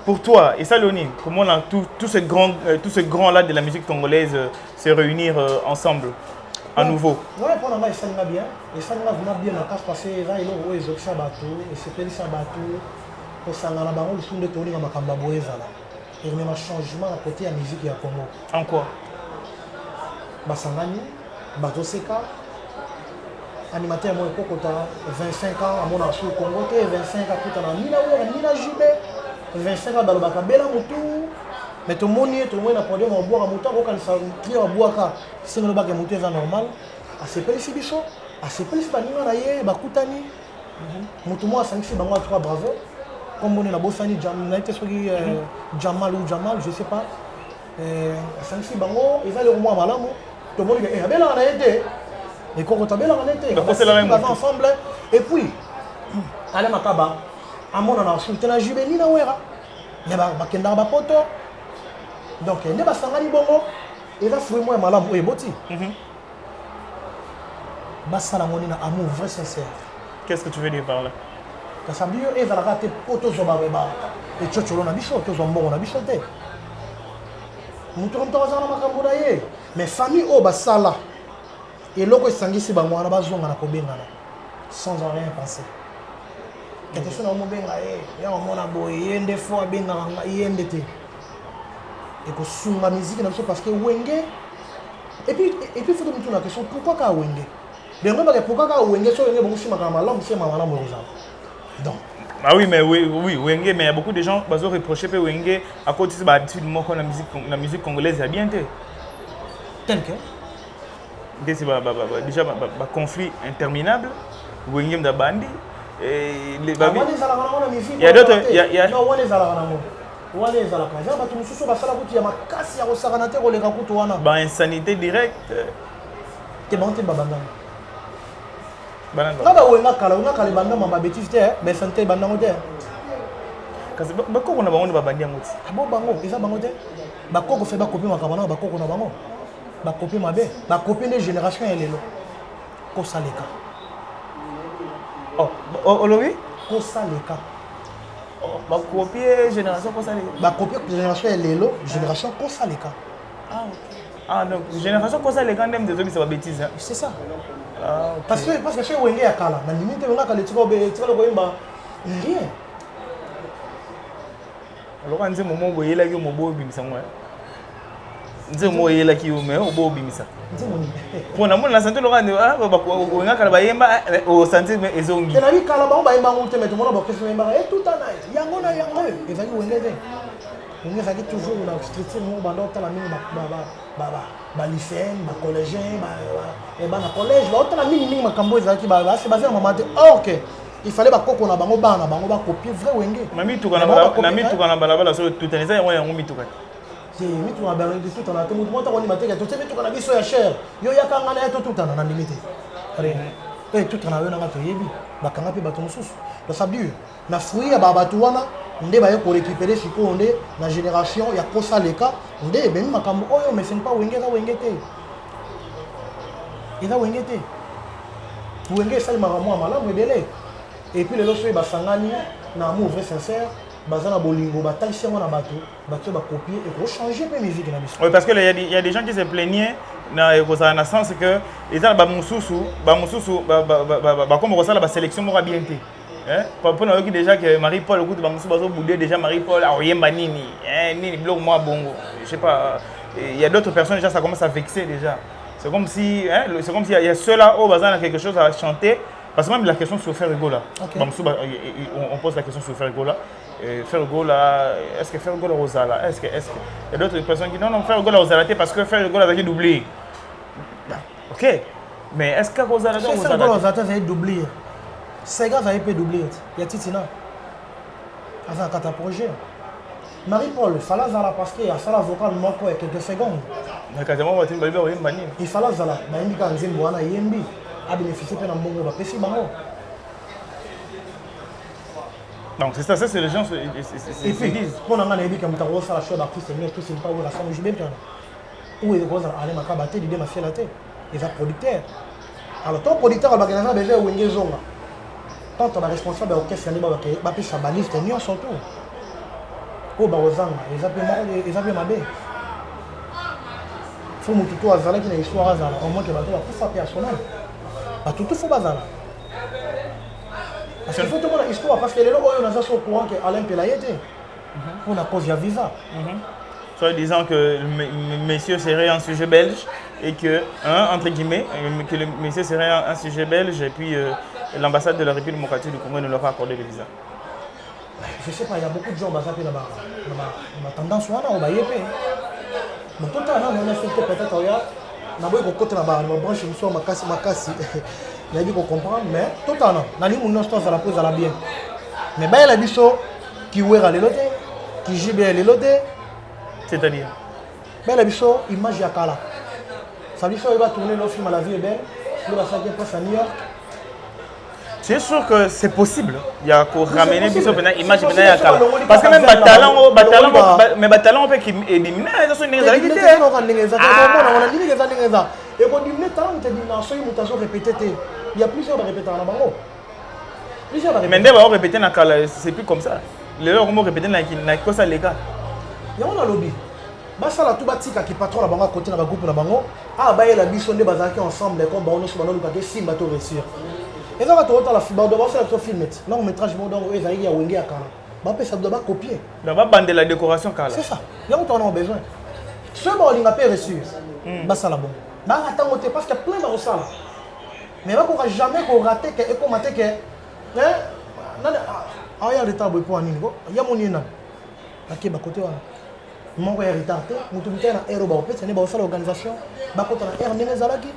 Pour toi, et ça, Léonie, comment on a tous ces grands-là de la musique congolaise se réunir ensemble, à nouveau? Oui, pour moi, ça va bien. Et ça va vraiment bien. Parce que il y a des gens qui ont et c'est pas ça bateau. Pour ça, on a des gens qui ont tourné dans ma cambaboise. Et il y a un changement à côté de la musique à Congo. En quoi? Basangani, Bazoseka, animateur à mon époque, 25 ans à mon archive au Congo, 25 ans à Nina Jubé. 25 ans dans le Bakabela Moutou, mais tout le monde a produit un bois à Moutou, quand il y a un bois, c'est le bac à Moutou, c'est normal. À ces pays, c'est bichot, à ces pays, c'est pas Nina, Bakoutani. Moutou, moi, 5-6 bango à 3 bravo. Comme on est la Bossani, Jamal ou Jamal, je sais pas. 5-6 bango, ils allaient au moins à Malamou. Tout le monde dit, il y a bien la été. Et quand on a bien la été, on va ensemble. Et puis, allez, Makaba. Amon on a insulté la jubélie na wera. Ne ba kenda ba poto. Donc ne ba sangani bongo. Et va fouiller moi malam ou eboti. Bassa la monina amour vrai sincère. Qu'est-ce que tu veux dire par là? Kasabio et va la rater poto zoba beba. Et chocholo na bicho to zombo na bicho te. Mutu comme toi na makambo na ye. Mais famille o basala. Et loko sangisi ba mwana bazonga na kobengana. Sans en rien penser. Quelque chose dans mon benga ya omona boy yende fois benga yende te et que sous la musique parce que Wenge et puis faut te mettre la question pourquoi ka Wenge pourquoi ka Wenge so Wenge bon chima kama là c'est maman là donc ah oui mais oui Wenge mais il y a beaucoup de gens qui ont reproché pe Wenge à cause de l'habitude moi la musique congolaise est bien tel que c'est déjà un conflit interminable Wenge mda bandi. Et les babis. Il y a d'autres. Il y a. Non, on est à la ramo. On est à la place. Bah, tu me soucies, bah, ça la route, il y a ma casse, il y a au Saranate, on les raconte, on a. Bah, insanité directe. T'es bon, t'es babanda. Banane. Là, bah, on a calé, banda, ma bêtise, mais santé, banda, on est. Kasi bakoko na bango babandi yango ti. Abo bango, eza bango te. Bakoko fait bakopi makamana bakoko na bango. Bakopi mabe, bakopi des générations et lelo. Kosaleka. Oh, olobi? Kosaleka. Bakopi génération kosaleka. Bakopi génération et lelo, génération kosaleka. Ah OK. Ah donc génération kosaleka ndem des obisa ba bêtises. C'est ça. Ah OK. Parce que chez Wenge ya kala, na limite nga kala tiko be tiko ko yimba. Rien. Alors on dit momo boyela ki mobo bimisa ngwa. Nze mo yela ki me obo bimisa. Nze moni. Pona mona santé lokande ah ba ko nga kala bayemba o santé me ezongi. Tena bi kala ba yemba ngote mais tout monde ba question yemba et tout ana. Yango na yango. Ezali Wenge te. Wenge zaki toujours na structure mo ba ndota la mingi ba lycéen, ba collégien, ba na collège, ba otala mingi makambo ezaki ba c'est basé na maman. OK. Il fallait ba koko na bango ba copier vrai Wenge. Mami tukana balabala so tout anisa yango mituka. C'est mituka ba ngi tout ana to mutu ko ni mateka to mituka na biso ya cher. Yo yakanga na to tout ana na limite. Allez. Tout ana yo na to yebi. Ba kanga pe bato mususu. To sabdu. Na fruit ya ba bato wana nde ba yo ko récupérer siko nde na génération ya kosa leka nde ben makambo oyo mais c'est pas Wenge za Wenge te. Eza Wenge te. Wenge sali makambo malamu ebele. Et puis les autres, basangani na amour vrai sincère, bazana bolingo, batalisi yango na bato, bato ba copier et ko changer pe musique na biso. Oui, parce que il y a des gens qui se plaignaient dans le sens que ils ont ba mususu ba comme ça la sélection mora bien té. Hein? Pour nous déjà que Marie-Paul écoute ba mususu bazo boudé déjà Marie-Paul a oyemba nini, nini bloc moi bongo. Je sais pas, il y a d'autres personnes déjà ça commence à vexer déjà. C'est comme si il y a ceux-là au bazana quelque chose à chanter. Parce que même la question sur Ferrigo là, okay. On pose la question sur Ferrigo là. Ferrigo là, est-ce que Ferrigo là Rosala? Est-ce que il y a d'autres personnes qui disent non Ferrigo là Rosala parce que Ferrigo là a été doublé. Ok, mais est-ce que Rosala là Ferrigo là Rosala a été doublé? Sega a été doublé. Il y a Titina. Avant un projet. Marie-Paul, il fallait Zala parce qu'il y a ça l'avocat de Moko et quelques secondes. Il fallait Zala, mais il y a un Zimboana Yembi. A bénéficié de l'ambongo, va passer bango. Donc c'est ça, c'est les gens et puis disent pour nous on dit que muta rosa la chose d'artiste mais tout c'est pas où la femme je bien où est rosa aller makabaté l'idée ma fiela té les producteurs alors ton producteur va gagner déjà Wenge zonga tant on a responsable orchestre ni ba pesa baliste ni surtout ko ba ozanga les appels mabe faut mutu to azala qui na histoire azala au moins que bato ba kufa personnel. Tout faut bazala. Parce qu'il faut tout une histoire parce que les gens on a au courant que Alain Pelayete pour la cause de visa. Soit disant que le monsieur serait un sujet belge et que entre guillemets que le monsieur serait un sujet belge et puis l'ambassade de la République démocratique du Congo ne leur a accordé le visa. Je sais pas, il y a beaucoup de gens bazapé là-bas. Ma tendance on va y aller. Mais tout le temps on a fait peut-être regarde. Na boy ko côté na ba na branche mission makasi na bi ko comprendre mais tout en na li mon histoire ça la pose à la bien mais ba la biso ki wera le loté ki jibe le loté c'est-à-dire ba la biso image ya kala ça biso il va tourner le film à la vie est belle il va faire passe à New York. C'est sûr que c'est possible. Il y a qu'à ramener biso pena image pena ya kala parce que même talent on peut éliminer ça sont des réalités. Et quand on dit talent, il y a plusieurs répéteurs dans bango. Mais on répéter na kala, c'est plus comme ça. Les gens vont répéter na kosa les gars. Il y a un lobby. Basa la tout batika qui patron la bango côté na ba groupe na bango. Ah ba la biso nde bazaki ensemble comme ba on se bango ka sim bato réussir. Et ça va tout la fibre de voir la film long métrage bon donc ils ya Wenge ya kala. Ba pe ça doit copier. Doit bander la décoration kala. C'est ça. Il y a on a besoin. Ce bon il n'a pas reçu. Basa la bon. Bah attends parce qu'il y a plein de ressources. Mais on ne jamais rater que et commenter que il y a retard pour un niveau. Il y a mon ina. OK ba côté wana. Mon est retardé, mutu mutana ero ba opet, c'est une organisation. Ba côté na R ndenge zalaki.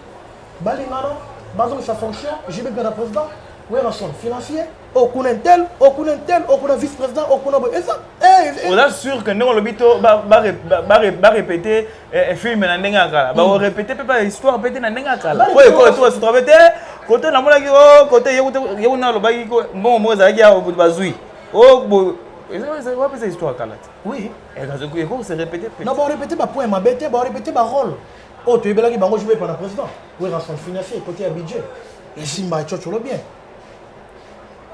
Balingana, bazon sa fonction, jibe bien la président. Oui, son financier, aucun vice-président, aucun ça. On est sûr que nous, on va répéter un film dans Nengakala. On va répéter pas l'histoire répéter dans Nengakala. Oui, quand tu travailles, quand tu as côté Yéouna le Baïko, bon, moi, Zagia au bout de Bazoui. Oh, C'est une histoire Kalat. Oui. Et quand c'est répété. Non, on répéter ma point, ma bête, on répéter ma rôle. Oh, tu es bien là qui va jouer pendant le président. Oui, dans son financier, côté à budget. Et Simba, tu le bien.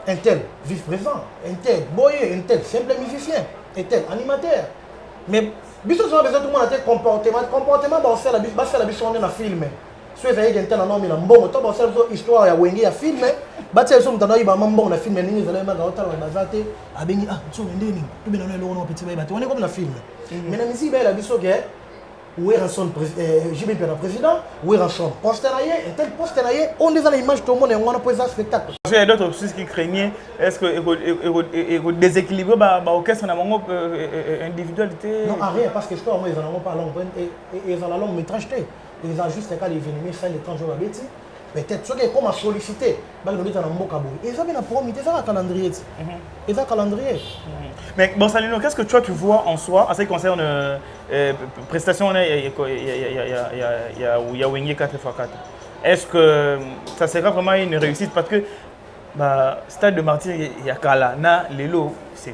Un tel, vice-président. Un tel, boyer. Un tel, simple musicien. Un tel, animateur. Mais, biso so besoin tout le monde a tel comportement ba faire la biso on est na film. So ezali quelqu'un na nomi na mbongo to ba faire histoire ya wenge ya film. Ba tell so mutanda yi ba mbongo na film ningi ezali ma ga otala ba zate abengi so wende ni. Tu be na lo no petit ba on est comme na film. Mais na musique ba la biso ke où est son JB le président, où est son poste là, un tel poste là, on est dans l'image tout le monde et on a posé un spectacle. Il y a d'autres choses qui craignaient, est-ce que le déséquilibre orchestre n'a pas individualité? Non, rien, parce que je crois qu'ils n'ont pas long et ils ont la longue métrage, ils ont juste un cas d'événement, ça les 30 jours à bêtise. Peut-être ceux qui ont sollicité, ils ont mis un mot ils ont mis un promis, ils ont un calendrier. Ils ont un calendrier. Mais bon, Salino, qu'est-ce que toi tu vois en soi en ce qui concerne prestations, il y a Wenge 4x4. Est-ce que ça sera vraiment une réussite? Parce que Stade de Martyr, il y a Kalana, Lelo, c'est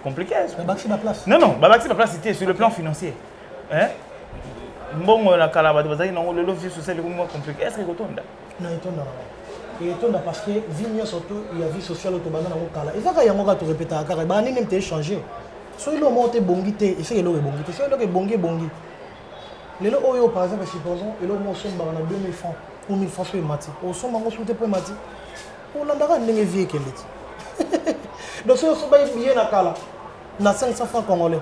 compliqué. Babaxi ma place. Non, Babaxi ma place, c'était sur le plan financier. Hein? Bon, la Kalaba, le logis social est compliqué. Est-ce que tu as? Non, il est parce que vie surtout il y a vie sociale au Tobago na Kala. Et ça il y a encore tout répéter à Kala. Bah ni même changer. So il a monté bongité, et c'est il a bongité. So il a bongi. Les lots oyo par exemple supposons il a monté na 2000 francs ou 1000 francs sur mati. Au son mango souté pour mati. On l'andara ndenge vie que l'est. Donc so so ba bien na Kala. Na 500 francs congolais.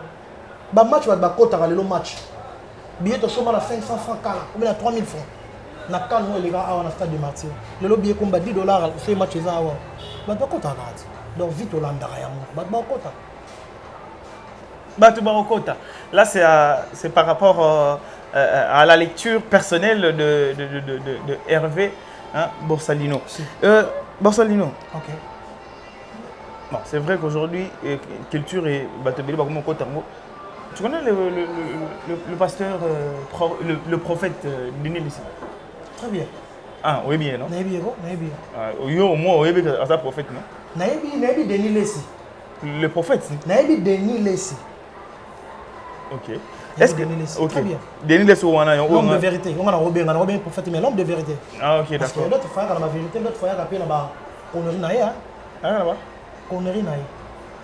Ba match ba kota ka le match. Billet to so na 500 francs Kala, ou bien 3000 francs. Na kan les gars à Stade de Martyr. Le lobby combat $10 ce match ça avant. Ba pas kota gati. Donc vite Hollanda ya mo. Ba kota. Kota. Là c'est par rapport à la lecture personnelle de Hervé hein, Borsalino. Borsalino. OK. Bon, c'est vrai qu'aujourd'hui culture et Batobeli ba comme Kota. Tu connais le pasteur le prophète Denis Lissi? Très bien. Ah, oui bien, non? Naïbi. Au moins, oui bien, c'est un prophète, non? Naïbi Denis Lessi. Le prophète, si? Naïbi Denis Lessi. Ok. Est-ce que... Ok. Très bien. Denis Lessi, on a... L'homme de vérité. On a Robin prophète, mais l'homme de vérité. Ah, ok, d'accord. Parce que l'autre fois, quand on a la vérité, l'autre fois, il y a appelé là-bas, connerie naïe, hein? Ah, là-bas? Connerie naïe.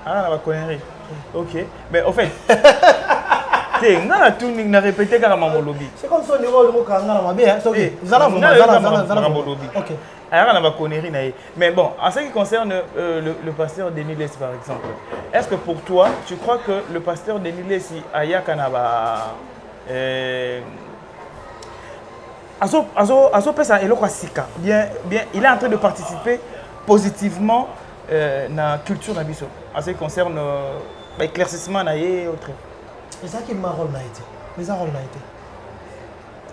Ah, là-bas, connerie. Ok. Mais au fait... On a tout répété carrément mon lobby. C'est comme ça, on est au Kanga, ma bien. Ok. Zala, ok. Alors, on va mais bon, en ce qui concerne le pasteur Denis Lessi, par exemple, est-ce que pour toi, tu crois que le pasteur Denis Lessi, Aya Kanaba, bien, il est en train de participer positivement à la culture d'Abisso, en ce qui concerne l'éclaircissement et autres? C'est ça qui m'a rôle naïté. Mais ça rôle naïté.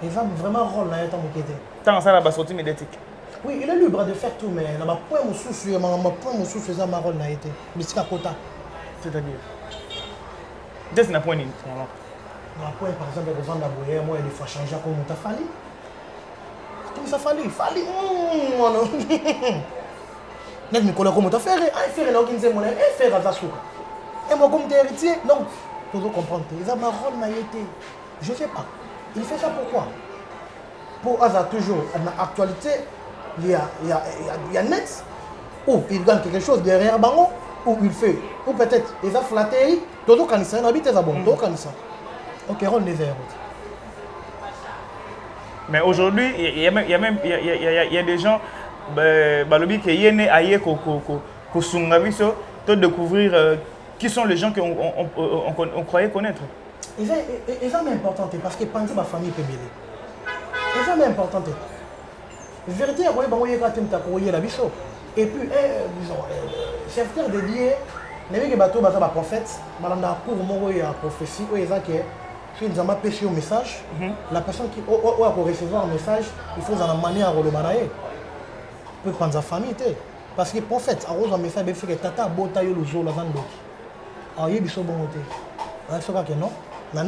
Il va vraiment rôle naïté à mon côté. Tant ça la sortie médiatique. Oui, il est libre de faire tout, mais il n'a pas point mon souci, il n'a pas point mon souci, ça m'a rôle naïté. Mais c'est à côté. C'est-à-dire. Qu'est-ce qu'il a point par exemple, le vent d'Aboyer, moi, il faut changer comme on t'a fallu. Comme ça fallu, Net me connaît comment t'as fait, faire l'organiser mon faire à Zasuka. Et moi, comme t'es héritier, non. Tu dois comprendre, ils ont ma rôle naïté. Je ne sais pas. Il fait ça pourquoi? Pour hasard toujours, dans l'actualité, il y a net, ou il gagne quelque chose derrière Bango, ou il fait, ou peut-être ils ont flatté, tout le canissa, il habite les abonnés, tout le canissa. Ok, rôle des airs. Mais aujourd'hui, il y a des gens, qui sont nés ailleurs, qui sont de découvrir qui sont les gens qu'on croyait connaître. Ils sont importants parce que penser ma famille peut mêler. Ils sont importants. La vérité, et puis, disons, chef dédié, les gens qui sont des prophètes, dans cours de prophétie, si nous avons pêché au message, la personne qui va recevoir un message, il faut en manière à le manayer. Pour prendre sa famille. Parce que le prophète, un message, il faut que tata botaille le jour, la zando. Alors, il y a des choses bonnes. Il faut que non. Il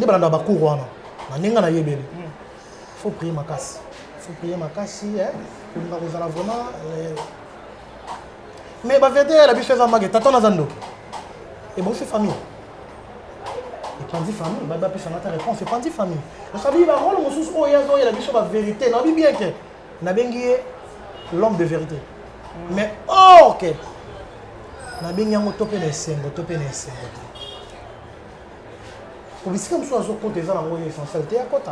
faut prier ma casse. Il faut prier ma casse. Pour nous vraiment. Mais la vérité, la biche est en mague. Tata Nazando. Et bon, c'est famille. Et quand on dit famille, il va appeler sa réponse. C'est quand on dit famille. Donc ça veut dire, rôle mon sous, il y a la vie sur la vérité. On a bien que l'homme de vérité. Mais ok. On a bien topé les singles, topé les singles. Pour que comme soit côté ça, on est essentiel. T'es à côté.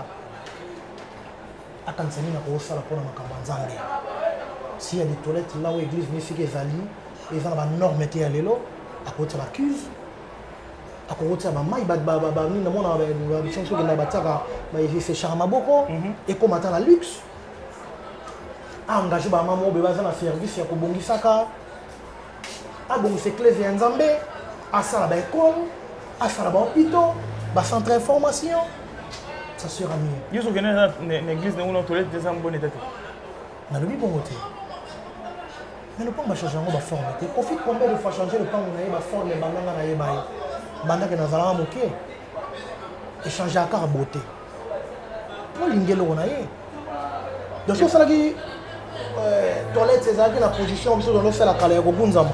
À quand ça n'a pas ça la pour la makambanzangue. S'il y a des toilettes là où l'église mystique est allée, ils ont la norme était à l'élo, à côté de la cuve. À côté de la maille, c'est charmant beaucoup. Et comme attend la luxe, engagé par maman, bébé dans la service, il y a Kobongi Saka. Ah bon, c'est clé vient Zambé, à ça la école, à ça la hôpital, à centre d'information. Ça sera mieux. Vous avez une église dans une toilette des hommes bonnes. On a le bon côté. Mais le pain va changer en forme. Profite combien de fois changer le pain, on a forme, les bananes, on a banda que nous allons moquer échanger à la beauté pour l'ingélo on a eu donc c'est ça qui toilette c'est ça qui la position sur le fait la calé au bunzama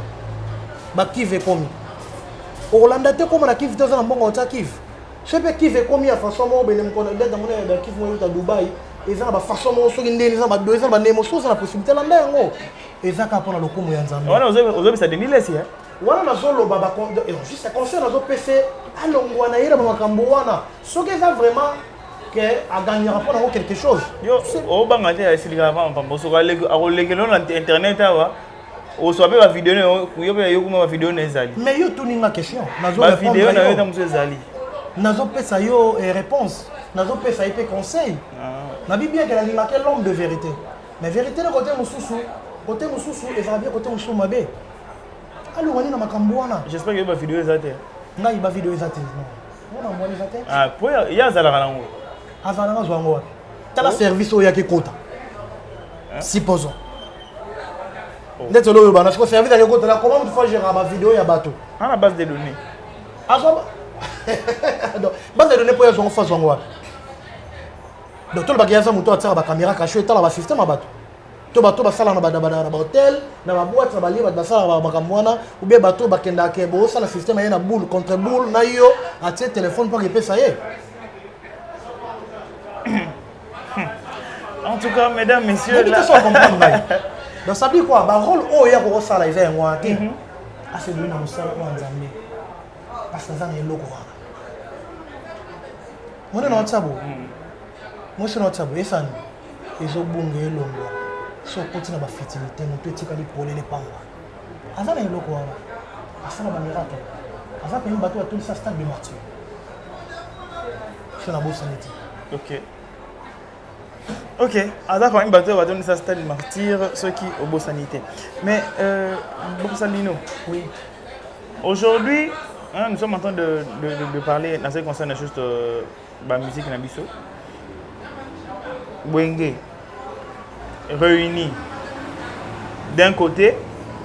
ba kive komi Orlando te comme la kive dans un bon hôtel kive je peux kive komi à façon mo benem ko dans mon ba kive mo à Dubaï et ça ba façon mo so ngende ça ba deux ça ba nemo so la possibilité là ngo et ça ka pour le komo ya nzambe on a ça 2000 ici hein. Wana nazolo baba juste concert nazo PC alongwana yera makambo wana soki ça vraiment que a gagnera pas quelque chose yo o banga te asilika avant pambo so ka legelo na internet awa o so ba vidéo yo pe yo kuma vidéo na ezali mais yo tout ninga question nazo ba vidéo na yo ta muso ezali nazo pesa yo réponse nazo pesa yo conseil na bien que la limake l'homme de vérité mais vérité le côté mususu et ça bien côté mususu mabe. Alors on est dans ma camboana. J'espère que vous avez vidéo exacte. Non, il va vidéo exacte. Non. On a moins exacte. Ah, pour il y a ça là rango. Azana zwango. T'as la service au yaki kota. Supposons. Net lo yo bana, ce service yaki kota là comment tu fais gérer ma vidéo ya bateau. À la base de données. Azaba. Donc, base de données pour ya zwango fa zwango. Donc tout le bagage ça moto atira ba caméra cachée ta la ba système à bateau. To bato basala na badabada na hotel na baboîte na bali basala bakamwana ou bien bato bakenda ke bo sala système ya na boule contre boule na yo atie téléphone pour que ça y est. En tout cas mesdames messieurs là ça comprendre là. Donc ça dit quoi ba rôle o ya ko sala iza ngwa ti. A c'est lui na musala ko nzambe. Parce que ça na eloko wana. Mona na tsabo. Moi c'est na tsabo esani. Ezobunga elongo. So continue ba fertilité mon petit kali pour les panga azana eloko wana asana ba miracle azana pe bato à tout ça stade de martyr c'est la bonne sanité. OK azana pa bato à tout ça stade de martyr ceux qui au bonne sanité mais Bosalino oui aujourd'hui nous sommes en train de parler dans ce qui concerne juste la musique na biso Bwenge réunis d'un côté,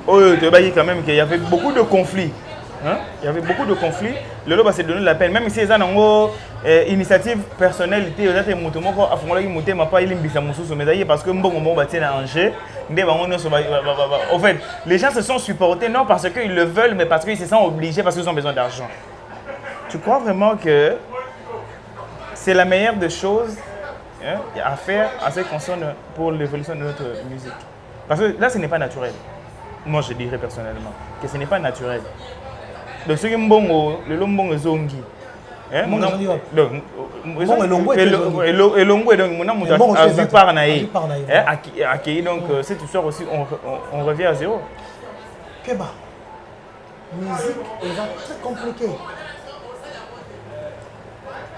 quand même qu'il y avait beaucoup de conflits. Hein? Il y avait beaucoup de conflits. Le lot va se donner la peine. Même si les gens ont une initiative personnelle, parce que en fait, les gens se sont supportés non parce qu'ils le veulent, mais parce qu'ils se sentent obligés, parce qu'ils ont besoin d'argent. Tu crois vraiment que c'est la meilleure des choses à faire en ce qui concerne pour l'évolution de notre musique? Parce que là, ce n'est pas naturel. Moi, je dirais personnellement que ce n'est pas naturel. Donc, ce qui est bon, le lombong est zongi. Donc, cette histoire aussi, on revient à zéro. Keba, musique est très compliquée.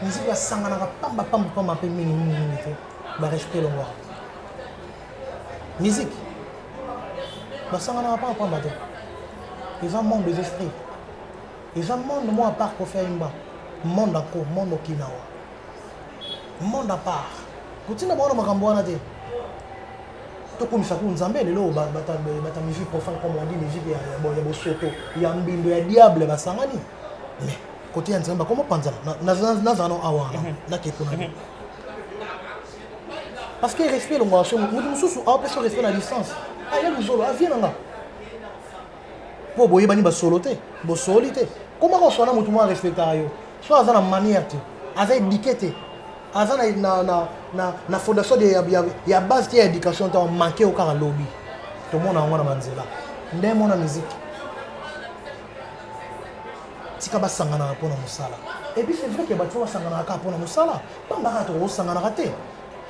Musique va s'engager pamba pe minimum ba respect le moi. Musique va s'engager pamba te. Ils ont monde des esprits. Ils ont monde moi à part pour faire une bas. Monde encore, monde okinawa. Monde à part. Continue ba na makambo na te. To comme ça pour nzambe lelo bata musique profane comme on dit musique ya bosoto, ya mbindo ya diable ba sangani. Mais côté ya nzamba comment panza na awa na ke kuna parce que respect le moi so mususu a peut se respect na distance aya luzolo avien nga po boye bani ba soloté bo solité Comment on soit là, tout le monde respecte yo. Soit dans la manière, avec éduqué, avec na fondation de ya base de l'éducation, tu as manqué au cas lobby. Tout le monde a un manzela. Ndé mon musique. Tika ba sangana pour na musala. Et puis c'est vrai que ba tu vas sangana ka pour na musala. Pas ba to sangana raté.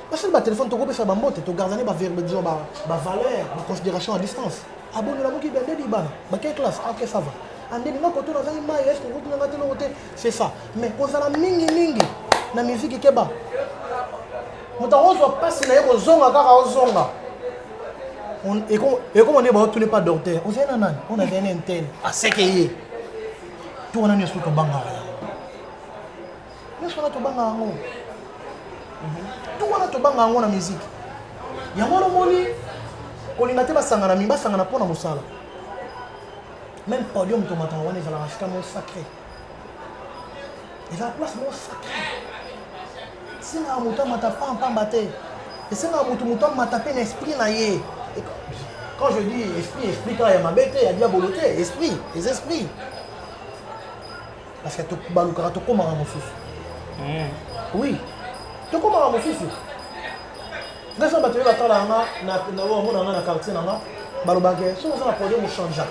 Parce que le téléphone te coupe ça ba mbote, to garder ba verbe disons ba valeur, ba considération à distance. Abonne la moki ben de bana. Ba quelle classe? OK ça va. Ande na koto na zali mai est-ce que vous na telo côté c'est ça. Mais kozala mingi na musique keba. Muta ozo passe na yeko zonga kaka ozonga. Et comme on est bon, tout n'est pas docteur. On sait nan, on a gagné un tel. Ah c'est que y. Tout on a mis sur le banga. Mais sur le banga ngo. Tout on a to banga ngo na musique. Yango lo moni. Kolingate ba sangana mimba sangana pona musala. Même podium to mata wana za la rachita mo sacré. Et la place mo sacré. Singa muta mata pam baté. Et singa muta mata pe l'esprit na ye. Quand je dis esprit, quand il y a ma bête, il y a diaboloté, esprit, les esprits. Parce que tu as tout comme un fils. Oui. Tu comme un fils. Quand tu vas te faire dans la quartier, si on a un problème, on change.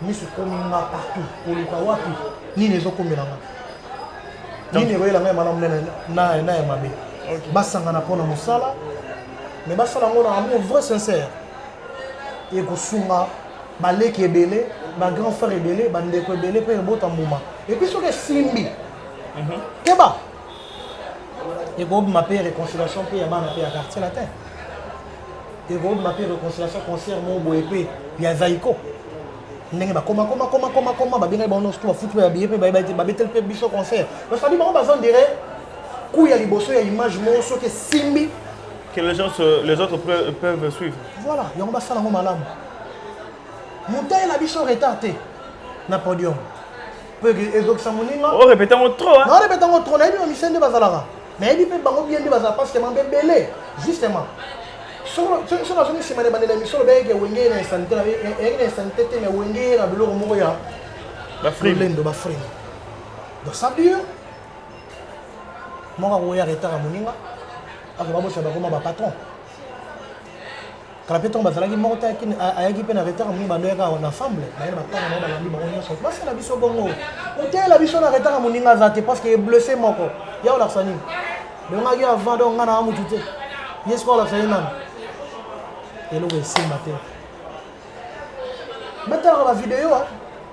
Mais c'est comme partout. Pour le Kawapi, ni les autres comme ni les voyez la même madame na mabe. Basangana pona musala. Mais basala ngona amour vrai sincère. Et ko sunga baleki ebele, ba grand frère ebele, ba ndeko ebele pe bota mbuma. Et puis sur les simbi. Keba. Et go ma paix réconciliation pe ya bana pe ya quartier latin. Et go ma paix réconciliation concert mon boye pe ya zaiko. Ndenge ba koma ba binga ba ono sto foot ba biye pe ba betel pe biso concert. Parce que ba besoin dire ku ya liboso ya image mo so ke simbi que les autres peuvent suivre. Voilà, il y a un bassin dans malam. Monter la biche retardée. Na podium. Peu que donc ça moninga. Oh répétons trop hein. Non répétons trop, na bi mission de bazalara. Mais il peut bango bien de bazar parce que m'embé belé justement. Sur la zone c'est mané la mission be que wenge na santé na santé mais wenge na biloko moko ya. Ba frime. Lendo ba frime. Donc ça dure. Moi ko ya retard à moninga. Ako babo sa bakoma ba patron. Kala peton bazalaki monta ki ayaki pe na retard moni bando yaka en ensemble. Na yena batana na balandi bango nyonso. Parce que la biso bongo. Ote la biso na retard moninga zate parce que blessé moko. Ya ola sani. Mais on a eu avant donc ngana amutu te. Yes ko la sani nan. Et lo simba te. Maintenant la vidéo hein.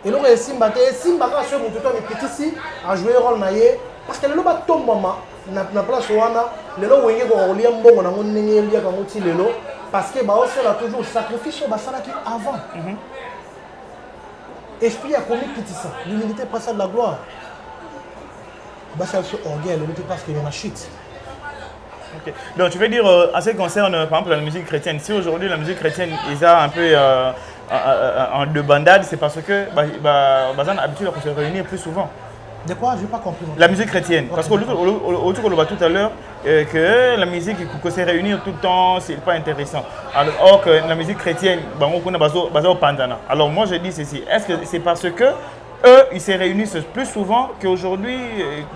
Et lo simba te, simba ka so mutu to mi petit si a jouer rôle na ye parce que le ba tombe mama. Na place wana lelo wenge ko rolia mbongo na ngone ngelia ka ngoti lelo parce que ba osela toujours sacrifice au basala qui avant esprit a commis petit ça l'humilité précède de la gloire basala sur orgueil le parce qu'il y a une chute. OK. Donc tu veux dire en ce qui concerne par exemple la musique chrétienne, si aujourd'hui la musique chrétienne ils a un peu en de bandade, c'est parce que bazan habitué à se réunir plus souvent. De quoi? Je n'ai pas compris. La musique chrétienne. Parce qu'au voit tout à l'heure, que la musique qui se réunir tout le temps, c'est pas intéressant. Or que la musique chrétienne, on a pandana. Alors moi je dis ceci, est-ce que c'est parce que eux, ils se réunissent plus souvent qu'aujourd'hui,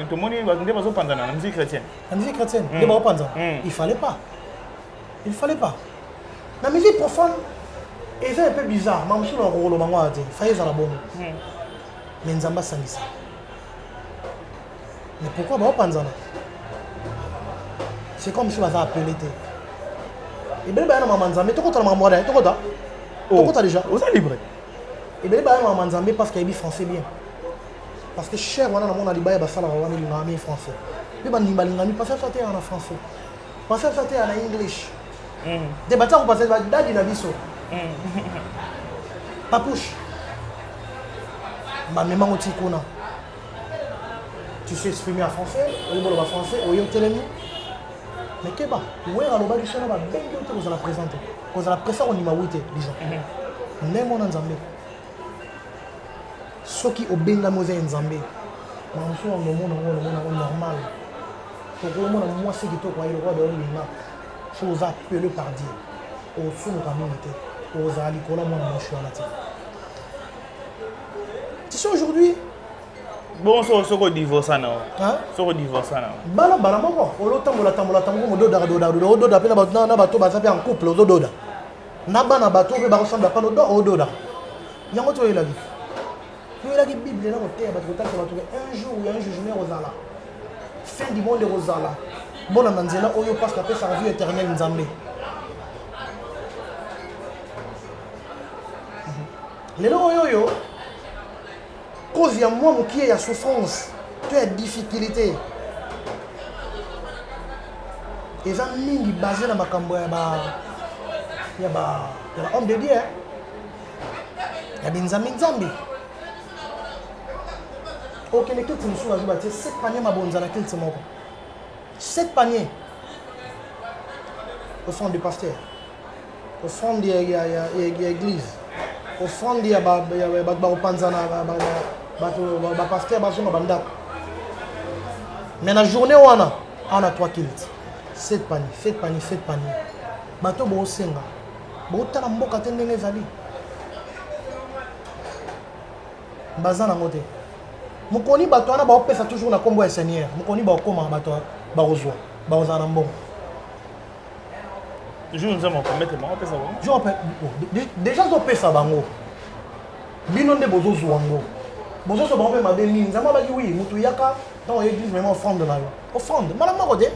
tout le monde est pandana, la musique chrétienne? La musique chrétienne, il fallait pas. Il fallait pas. La musique profane, c'est un peu bizarre. Il fallait la bonne. Mais Nzamba Sangisa. Mais pourquoi bah Panzana? C'est comme si on va appeler. Et bien bah maman Nzambe, tu comptes la maman tu comptes? Tu comptes déjà? Vous êtes libre. Et bien bah maman Nzambe parce qu'il est français bien. Parce que cher on a mon aliba bah ça la on est français. Puis bah nimbalingami parce que ça t'est en français. Parce que ça t'est en English. Des bâtards on passe dadi na biso. Papouche. Ma maman oti kona. Tu sais exprimer en français, en français, au télémi. Mais qu'est-ce que ouais, alors bah, ça va bien que vous allez présenter. Vous allez présenter au numéro 8, disons. Même en Nzambe. Ceux qui obéissent à Mosée Nzambe, on est normal. Pour que le monde moi c'est qui te croit le roi de l'Ima. Chose appelée par Dieu. Au fond de la communauté. Aux alicos là moi je suis à la tête. Tu sais aujourd'hui. Bon, ce qu'on divorce, non. Hein? Ce qu'on divorce, non. Bala moko. Olotambola mododa ododa pe na bato baza pe en couple ododa. Na bana bato pe ba ressemble pas ododa. Yango to elagi. Yo elagi Bible na koteya bato kotaka bato un jour il y a un jugement rozala. Fin du monde rozala. Bona nanzela oyo parce que sa vie éternelle nzambe. Lelo oyo cause ya moi mokie ya souffrance, tu as difficulté. Et ça mingi basé na makambo ya homme de Dieu. Ya binzambi nzambi. OK, les kilts nous ajuba 7 paniers mabonza na kilts moko. 7 paniers. Au fond du pasteur. Au fond de l'église. Au fond de ya ba panzana ba pasteur ba zonga banda. Mais la journée on a 3 kilts. 7 paniers, 7 paniers, 7 paniers. Bato bo senga. Bo tala mboka te ndenge ezali. Bazana ngote. Mukoni bato wana ba opesa toujours na kombo ya Seigneur. Mukoni ba okoma bato ba ozwa. Ba ozana mbongo. Toujours nous avons commettre moi opesa bango. Je rappelle déjà zo pesa bango. Bino nde bozo zwango. Bozo so bango pe mabe mingi. Nzamba ba ki oui, mutu yaka dans l'église même offrande na yo. Offrande, malama kote.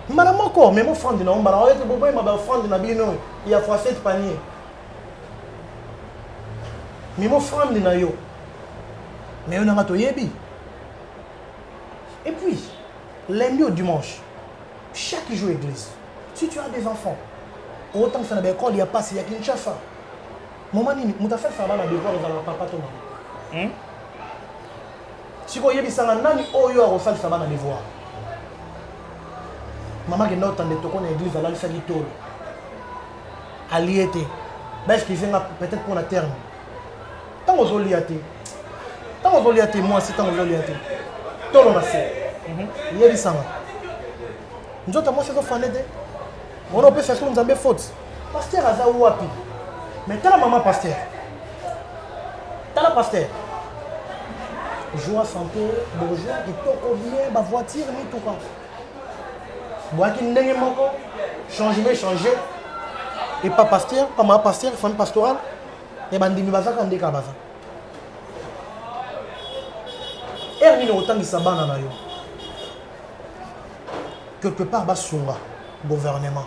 Malama ko même offrande na ombala. Oyo te bobo ma ba offrande na bino. Il y a fois 7 paniers. Même offrande na yo. Mais on a to yebi. Et puis lundi au dimanche, chaque jour église. Si tu as des enfants, autant que ça n'a pas d'école, il y a pas, il y a Kinshasa. Maman, tu as fait ça dans la devoir dans la papa ton maman. Si tu as dit ça, nani oyo a refait ça dans la devoir. Maman qui note en détocon l'église à l'alpha du tol. Aliété. Ben, ce qui vient peut-être pour la terme. Tant aux oliatés. Tant aux oliatés, moi, c'est tant aux oliatés. Tout le monde sait. Il y a dit ça. Nous autres, moi, c'est qu'on fait. On peut faire ça, nous avons faute. Pasteur Aza Ouapi. Mais t'as la maman pasteur. T'as la pasteur. Joie, santé, bonjour, et tout bien, ma voiture, mais tout quoi. Bois qui n'est pas encore. Changer. Et pas pasteur, pas ma pasteur, famille pastorale. Et ben, dimi baza quand déca baza. Et il y a autant de sabana na yo. Quelque part, bas sunga. Gouvernement.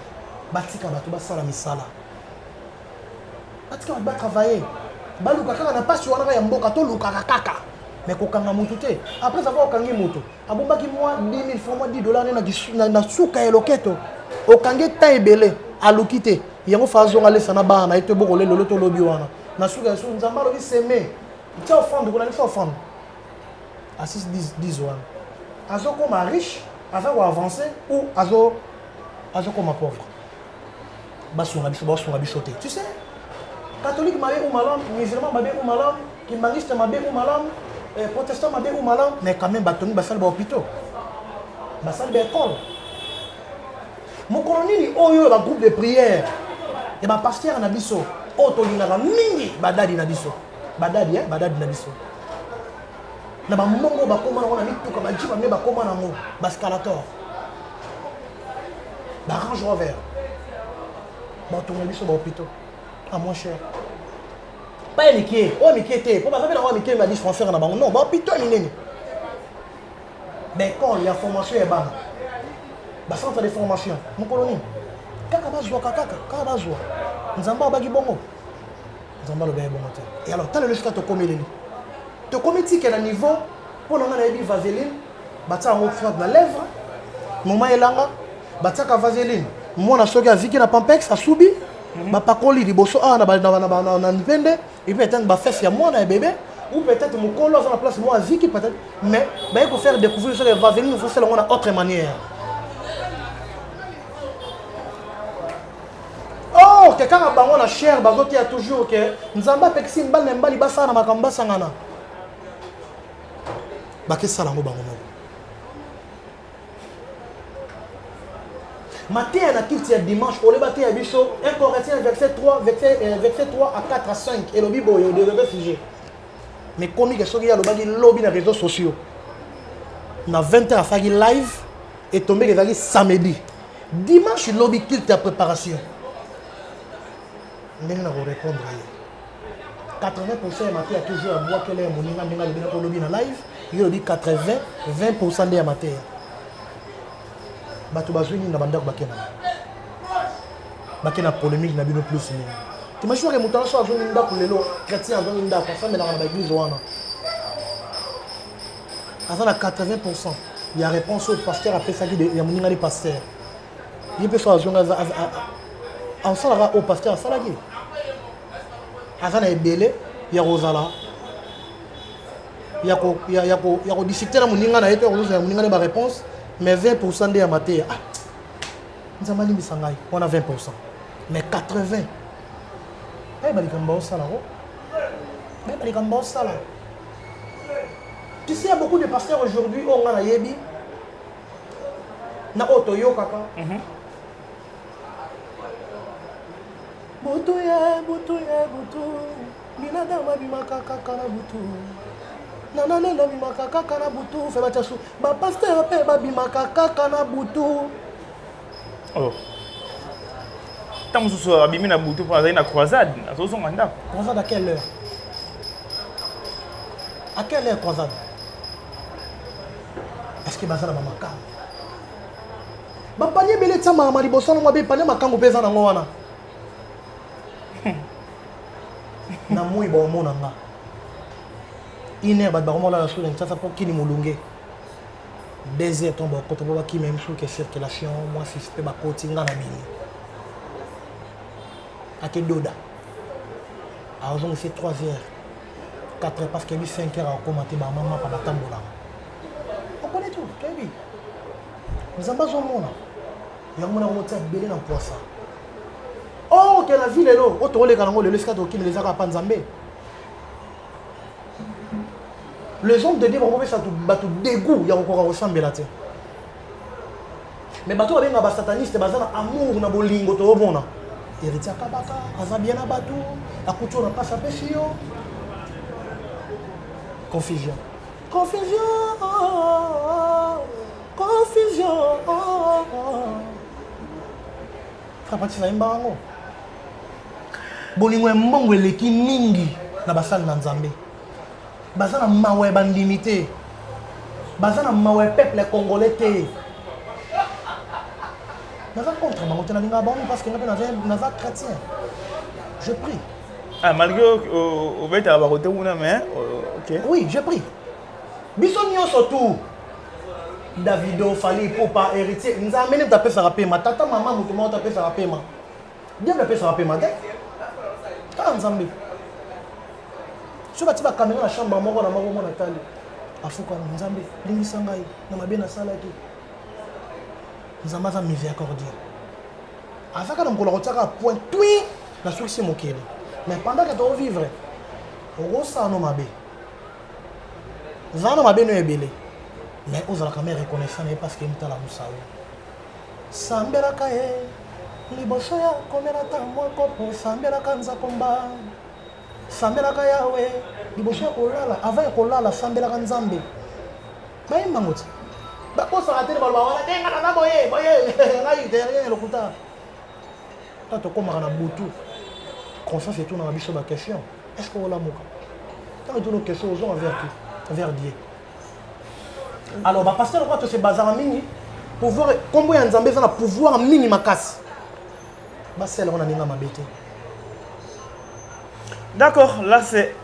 Batika bato basala misala. Batika ba travailler. Baluka kaka na pasi wana ya mboka to luka kaka. Mais kokanga mutu te. Après avoir okangi mutu. Abombaki moi 10 000 francs, moi 10 dollars na suka ya loketo. Okangi ta ebele aluki te. Yango fazo ngale sana ba na ite bokole lolo to lobi wana. Na suka so nzamba lobi seme. Tu offrande ko na ni offrande. Assis 10 wana. Azo koma riche, azo avancer ou azo comme pauvre. Tu sais, catholique mabé ou malam, musulman mabé ou malam, kimbaniste mabé ou malam, protestant mabé ou malam, mais quand même batoni basal ba hôpital. Basal ba école. Mon colonel oyo ba groupe de prière. Et ba pasteur na biso, oto linga mingi badadi na biso. Badadi na biso. Na ba mongo ba koma na ni tuka ba jiba me ba koma na ngo, bascalator. La Range Rover. Bon, tu m'as dit sur l'hôpital. Ah, moins cher. Pas une qui est. Oh, mais qui était. Pour ma famille, on m'a dit français en avant. Non, bon, hôpital, il est. Mais quand il y a formation, il y a ban. Bah, centre de formation. Mon colonie. Kaka bazwa, kaka bazwa. Nous avons pas de bongo. Nous avons pas de bongo. Et alors, tu as le jusqu'à te commettre. Te commettre qui est à niveau. Pour nous, on a dit vaseline. Bah, tu as un offre dans la lèvre. Maman est là. Bataka vaseline mwana soki aziki na pampex asubi bapakoli liboso na npende et puis peut-être bafesse ya mwana ya bébé ou peut-être mokolo aza na place moi aziki peut-être mais baye ko faire découvrir sur les vaseline faut faire en autre manière. Oh que quand bango na cher bazoti ya toujours que nzamba pexi mbala mbali basa na makamba sangana bakesa lango bango. Matin à la culture dimanche, on le battait à Bichot, 1 Corinthiens verset 3 à 4 à 5, et le Bible est de réfugié. mais comme il y a le lobby dans les réseaux sociaux, na 20h à faire live et tombé les samedi. Dimanche, lobby culte à préparation. Je vais répondre. 80% de ma terre toujours à boire que les moninga pour lobby dans live. Il dit 20% de ma terre. Bato bazwini na bandako bakena. Bakena polémique na bino plus ni. T'imagines que mutango so azoni ndako lelo chrétien azoni ndako ça mais na église wana. À 80%, il y a réponse au pasteur après ça il y a moninga les pasteurs. Il peut so azoni en sala au pasteur salagi. Azana ebele ya rozala. Il y a discuter na moninga na eto rozo ya moninga les réponse. Mais 20% de amateur, nous avons dit on a 20%. Mais 80%, tu sais, il y a beaucoup de pasteurs aujourd'hui, on a yebi, na otoyo kaka. Butu, mina dama bimaka kaka na butu. Nanana na bimaka kaka na butu fe batasu ba pasteur pe ba bimaka kaka na butu. Oh. Tant que ce abimi na butu pour aller na croisade, azozo nganda. Croisade à quelle heure? À quelle heure croisade? Est-ce que bazala mamaka? Ba panye belé tsama mali bosono mwa be panye makango peza na ngwana. Na mui ba mona nga. Une heure, on a ça pour qui ni moulungue. 2 heures, tombe quand on va qui même sur que circulation, moi si c'est pas côté dans la mine. À quel doda? À raison c'est 3 heures, 4 heures parce qu'il y a 5 heures à commenter ma maman par la tambola. On connaît tout, Kébi. Nous avons besoin de monde. Il y a un monde qui a belé dans le poisson. Oh, que la ville est là. Autre les canons, le l'escato qui me les a pas nzambé. Les hommes de Dieu vont ça tout dégoût, il y a encore ressemble là. Mais bateau avec un sataniste, bazana amour na bolingo to bona. Héritier kabaka, azabia na bateau, la couture na pas sa péchio. Confusion. Confusion. Confusion. Frapati sa imbango. Bolingo mbongo eleki mingi na basali na Nzambe. Bazana mawe bandimité. Bazana mawe peuple congolais té. Naza contre ma motena linga bon parce que naza chrétien. Je prie. Ah malgré au bête à baroté ou mais OK. Oui, je prie. Bisonio surtout. Davido fali popa héritier. Nous a amené taper sa paiement. Tata maman mutumo taper sa paiement. Bien taper sa paiement. Ta Nzambe. Si tu as la caméra dans la chambre, tu as la tali. Afuka Nzambe, lingisa ngai na mabena salaki. Nzambe a miséricordieux. Afaka na mkola kotaka point tui na succès mokele. Mais pendant que tu vivre, on ressent no mabe. Zana mabe no ebele. Mais on a quand même reconnaissant parce que mta la musawe. Sambela kae liboso ya komela ta mwa kopo sambela kanza komba. Sambela kayawe liboso ya kolala avant ya kolala sambela Nzambe. Ba imangoti. Ba kosa ratele balwa wala tenga na boye ngai derrière lokuta. Tato koma na butu. Conscience et tout dans la biso ba question. Est-ce qu'on la moka? Tant que nos questions aux gens envers Dieu. Alors ba pasteur quoi se bazar mingi pouvoir combo ya Nzambe ça na pouvoir mingi makasi. Ba celle on a ninga mabete. D'accord, là c'est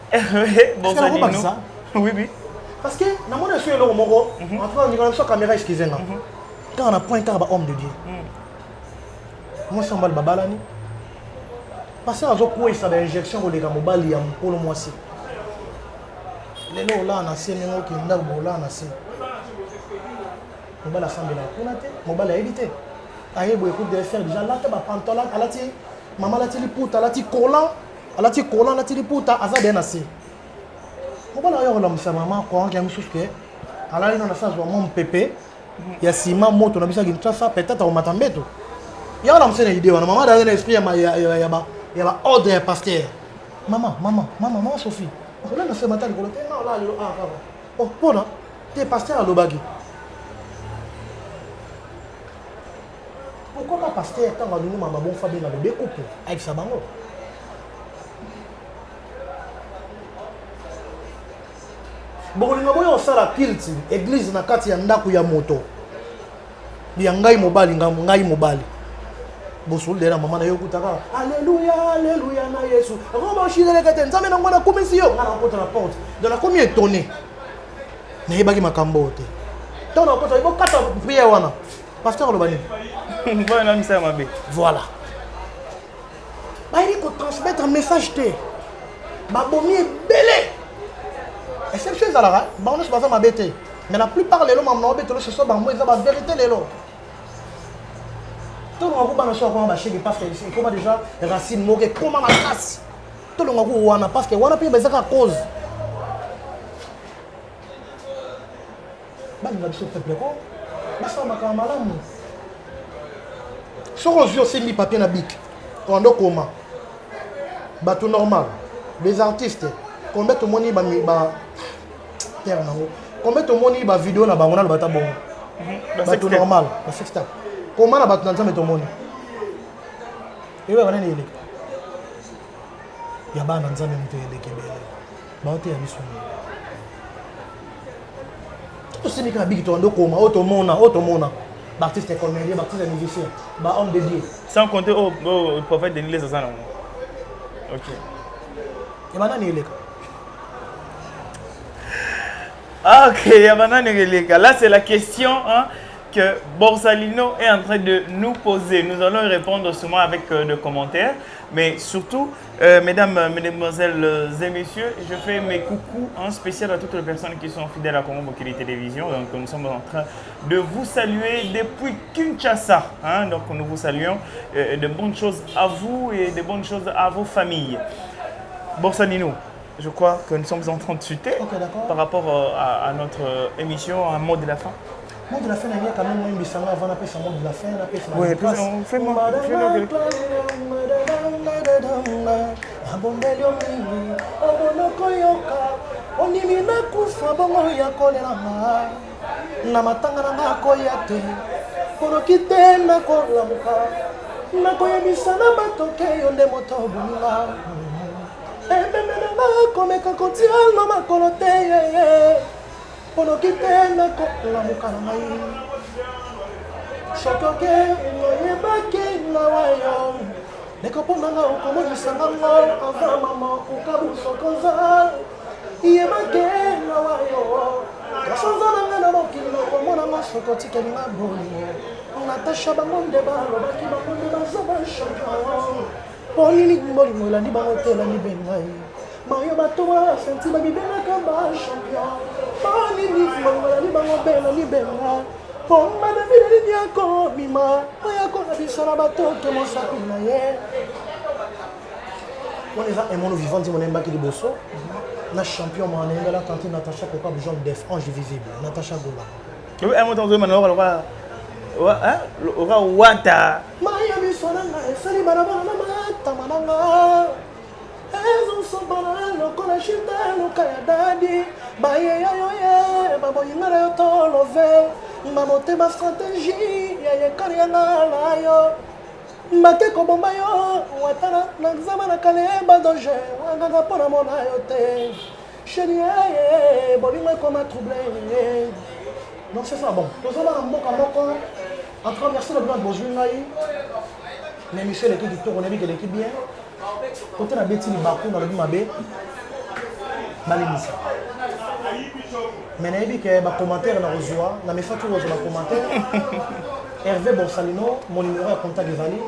bon ça dit nous. Oui oui. Parce que na mona sur le moko, en train de regarder sur caméra excusez-moi. Quand on a point car ba homme de Dieu. Moi sambal babalani. Parce que azo ko isa ba injection ko lega mobali ya mkolo mwasi. Lelo là na se nengo ki ndabo là na se. Mobali asambela kuna te, mobali a évité. Ayebo écoute de faire déjà là te ba pantalon alati maman la tili puta alati collant. Alati collant alati puta aza bien assez. Mobali ayo la msa maman ko ngi amsusu ke alali na sa zo mon pepe ya sima moto na bisa gintra sa peut-être au matambeto. Ya la msa na idée wana maman dans l'esprit ya ba ordre pasteur. Maman Sophie. Là, ce matin, non, là, bon, bon, tu es pasteur à l'Obagi. Pourquoi pas pasteur quand on a dit maman bon Fabien dans le découpe avec sa bango? Bon, on a la kilt, église na kati ya ndaku ya moto. Ya ngai mobali, ngai mobali. Bosul de la maman na yokutaka. Alléluia, alléluia na Yesu. Roba shirele kete nzambe na ngwana komisio. Na porte la porte. De la combien étonné. Na yebaki makambo te. Tant na porte, il faut kata prière wana. Pasteur Lobani. Voilà, ça m'a bé. Voilà. Il faut transmettre un message te. Ma bomi est belé. Et cette chose là, on ne pas ma bête. Mais la plupart des gens m'ont dit que ce soit la vérité les lots. Tout le monde a comment parce que comment déjà racine moquer comment la casse. Tout le monde a parce que on a pris des cause. Bah nous a dit peuple quoi. Bah ça m'a quand malamu. Sur os yeux c'est mis papier na bic. On a comment. Bah tout normal. Les artistes combien tout le monde ba terre nango. Combien tout le monde ba vidéo na bango na bata bon. Bah tout normal. Bah c'est ça. Comment na batu nzambe tomoni? Ewe bana ni eleka. Ya bana nzambe mtu eleke bele. Ba ote ya biso. Tout ce mika bigi to ndo koma automona. Ba artiste comédien, ba artiste musicien, ba homme de Dieu. Sans compter au prophète de l'Église ça non. OK. Ya bana ni eleka. OK, ya bana ni eleka. Là c'est la question hein que Borsalino est en train de nous poser. Nous allons y répondre sûrement avec des commentaires. Mais surtout, mesdames, mesdemoiselles et messieurs, je fais mes coucous en spécial à toutes les personnes qui sont fidèles à Congo Mokili Télévision. Donc nous sommes en train de vous saluer depuis Kinshasa. Hein? Donc nous vous saluons. De bonnes choses à vous et de bonnes choses à vos familles. Borsalino, je crois que nous sommes en train de chuter par rapport à notre émission, un mot de la fin. Mot de la fin, il y a quand même un bissanga avant d'appeler ça mot de la fin. Oui, on fait moi. Pono kitenda kola mukana mai Sokoke ngoye baki na wayo Neko ponanga ukomo disanga avant maman ukabu sokoza Iye baki na wayo Kasonza nanga na mokili ukomo na masokoti ke na boni Natasha bangonde balo baki bangonde bazaba champion Poni ni mboli mola ni bangotela ni bengai Mayo batoa senti ba bibena kamba champion Pani ni mangala ni bango bela ni bela Pomba na vile ni yako mima Oya kona bisara batoke mosaku na ye Waneza emono vivant di monemba ki liboso Na champion mo anenga la tante Natasha Koka Bujon def ange visible Natasha Gola Tu veux un mot de mano ora wata Maya bisona na esali barabara na mata mananga Ezo sobana no kona shita no kaya dadi Baye ya yo ye babo yingara yo tolove Mamote ba stratégie ya ye kari ya ngala yo Mbake ko bomba yo watana na zama na kale ba doje Wanganga pona mona yo te Chérie ye bolingo ko ma troublé Non c'est ça bon Tozo ba mboka moko à traverser le grand bonjour ngai L'émission l'équipe qui tourne l'équipe bien Côté la bêtise du Bakou dans le Bimabé, Balémissa. Mais il y a des commentaires dans le joie, dans mes photos, dans les commentaires. Hervé Borsalino, mon numéro est contact des alliés,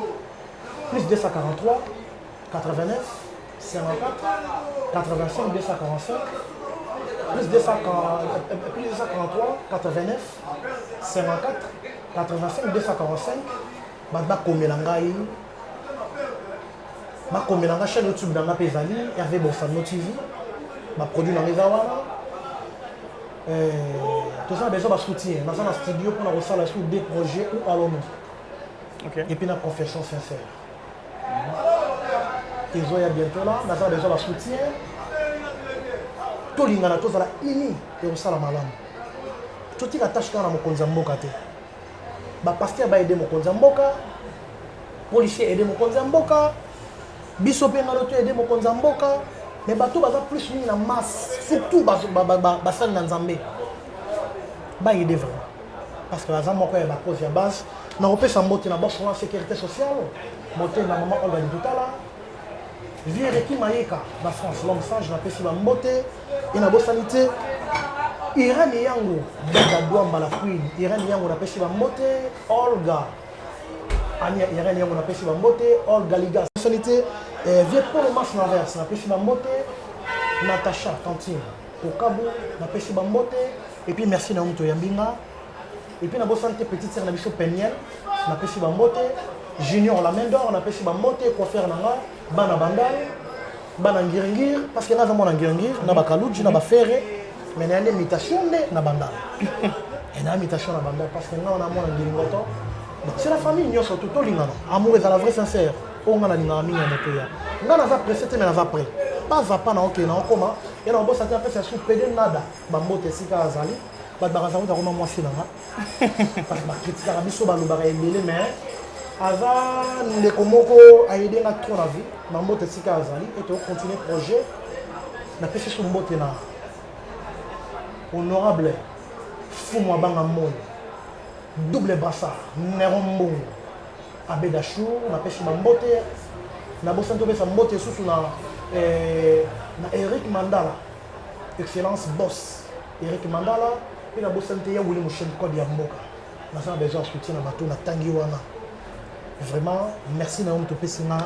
plus 243 89 54 85 245 plus 243 89 54 85 245 Badba Komelangaï. Ma commune na chaîne YouTube dans ma pezali Hervé Borsalino TV ma produit dans les awana tout ça besoin de soutien dans un studio pour la salle sur des projets ou alors non OK et puis la confession sincère ils ont bientôt là dans un besoin de soutien tolingana tozala ini ekosala malamu totika tâche kaka na mokonzi ya mboka te bapaster baede mokonzi ya mboka policier ede mokonzi ya mboka biso mpe ngano toede mokonzi ya mboka mais bato baza plus mingi na masse surtout basali na nzambe baede vraiment parce que baza moko ya bacause ya base nakopesa mbote na boso na sécurité sociale mbote na mama Olga Litutala vie Reki Mayeka na France l'homme sage napesi bambote e na bosani te Irani yango Bada Douamba la Queen Irani yango napesi bambote Olga Ania Irani yango napesi bambote Olga Liga sanité vie Paul Mas Naverse napesi bambote Natacha Tantine Okabu napesi bambote et puis merci na mto yambinga et puis na bosante petite sœur na biso Peniel napesi bambote Junior la main d'or napesi bambote coiffeur nanga bana bandal bana ngiringir parce que naza mona ngiringir na bakaluji na bafere mais na une imitation na bandal et na imitation na bandal parce que nga on a mona ngiringoto c'est la famille nyoso tout lingana amour est à la vraie sincère on a na minga moto ya nga naza pressé mais naza prêt pas à pas na ok na okoma et na bossa ta pesa sous pédé nada bambote sika azali ba baraza ko ma mwasi nanga parce que ba critique na biso ba lobara ebele mais aza ndeko moko aide nga trop la vie bambote sika azali et to continuer projet na pesa sous mbote na honorable Fumo Abanga Moy double brassard Nerombo Abedachou na pesi bambote na bosanto pesa mbote susu na Eric Mandala excellence boss Eric Mandala et na bosanto ya wuli mochen code ya mboka na ça besoin soutien na bato na tangi wana vraiment merci na mto pesi na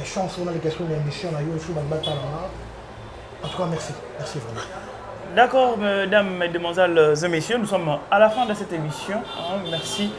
chance on a les questions d'émission na yo sous batala en tout cas merci vraiment. D'accord, mesdames, mesdemoiselles et messieurs, nous sommes à la fin de cette émission. Merci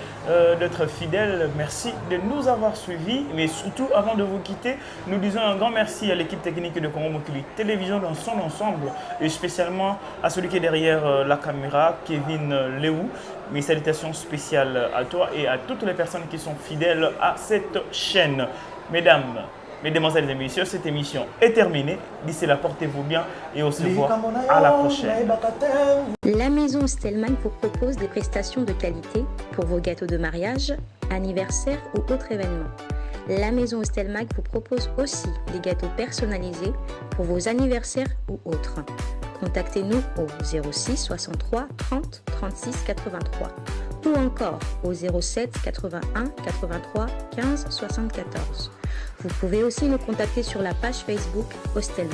d'être fidèles, merci de nous avoir suivis. Mais surtout, avant de vous quitter, nous disons un grand merci à l'équipe technique de Congo Mokili Télévision dans son ensemble et spécialement à celui qui est derrière la caméra, Kevin Léou. Mes salutations spéciales à toi et à toutes les personnes qui sont fidèles à cette chaîne. Mesdames, mesdemoiselles et messieurs, cette émission est terminée. D'ici là, portez-vous bien et on se voit à la prochaine. La maison Stelman vous propose des prestations de qualité pour vos gâteaux de mariage, anniversaire ou autres événements. La maison Stelmac vous propose aussi des gâteaux personnalisés pour vos anniversaires ou autres. Contactez-nous au 06 63 30 36 83 ou encore au 07 81 83 15 74. Vous pouvez aussi nous contacter sur la page Facebook Hostelmac.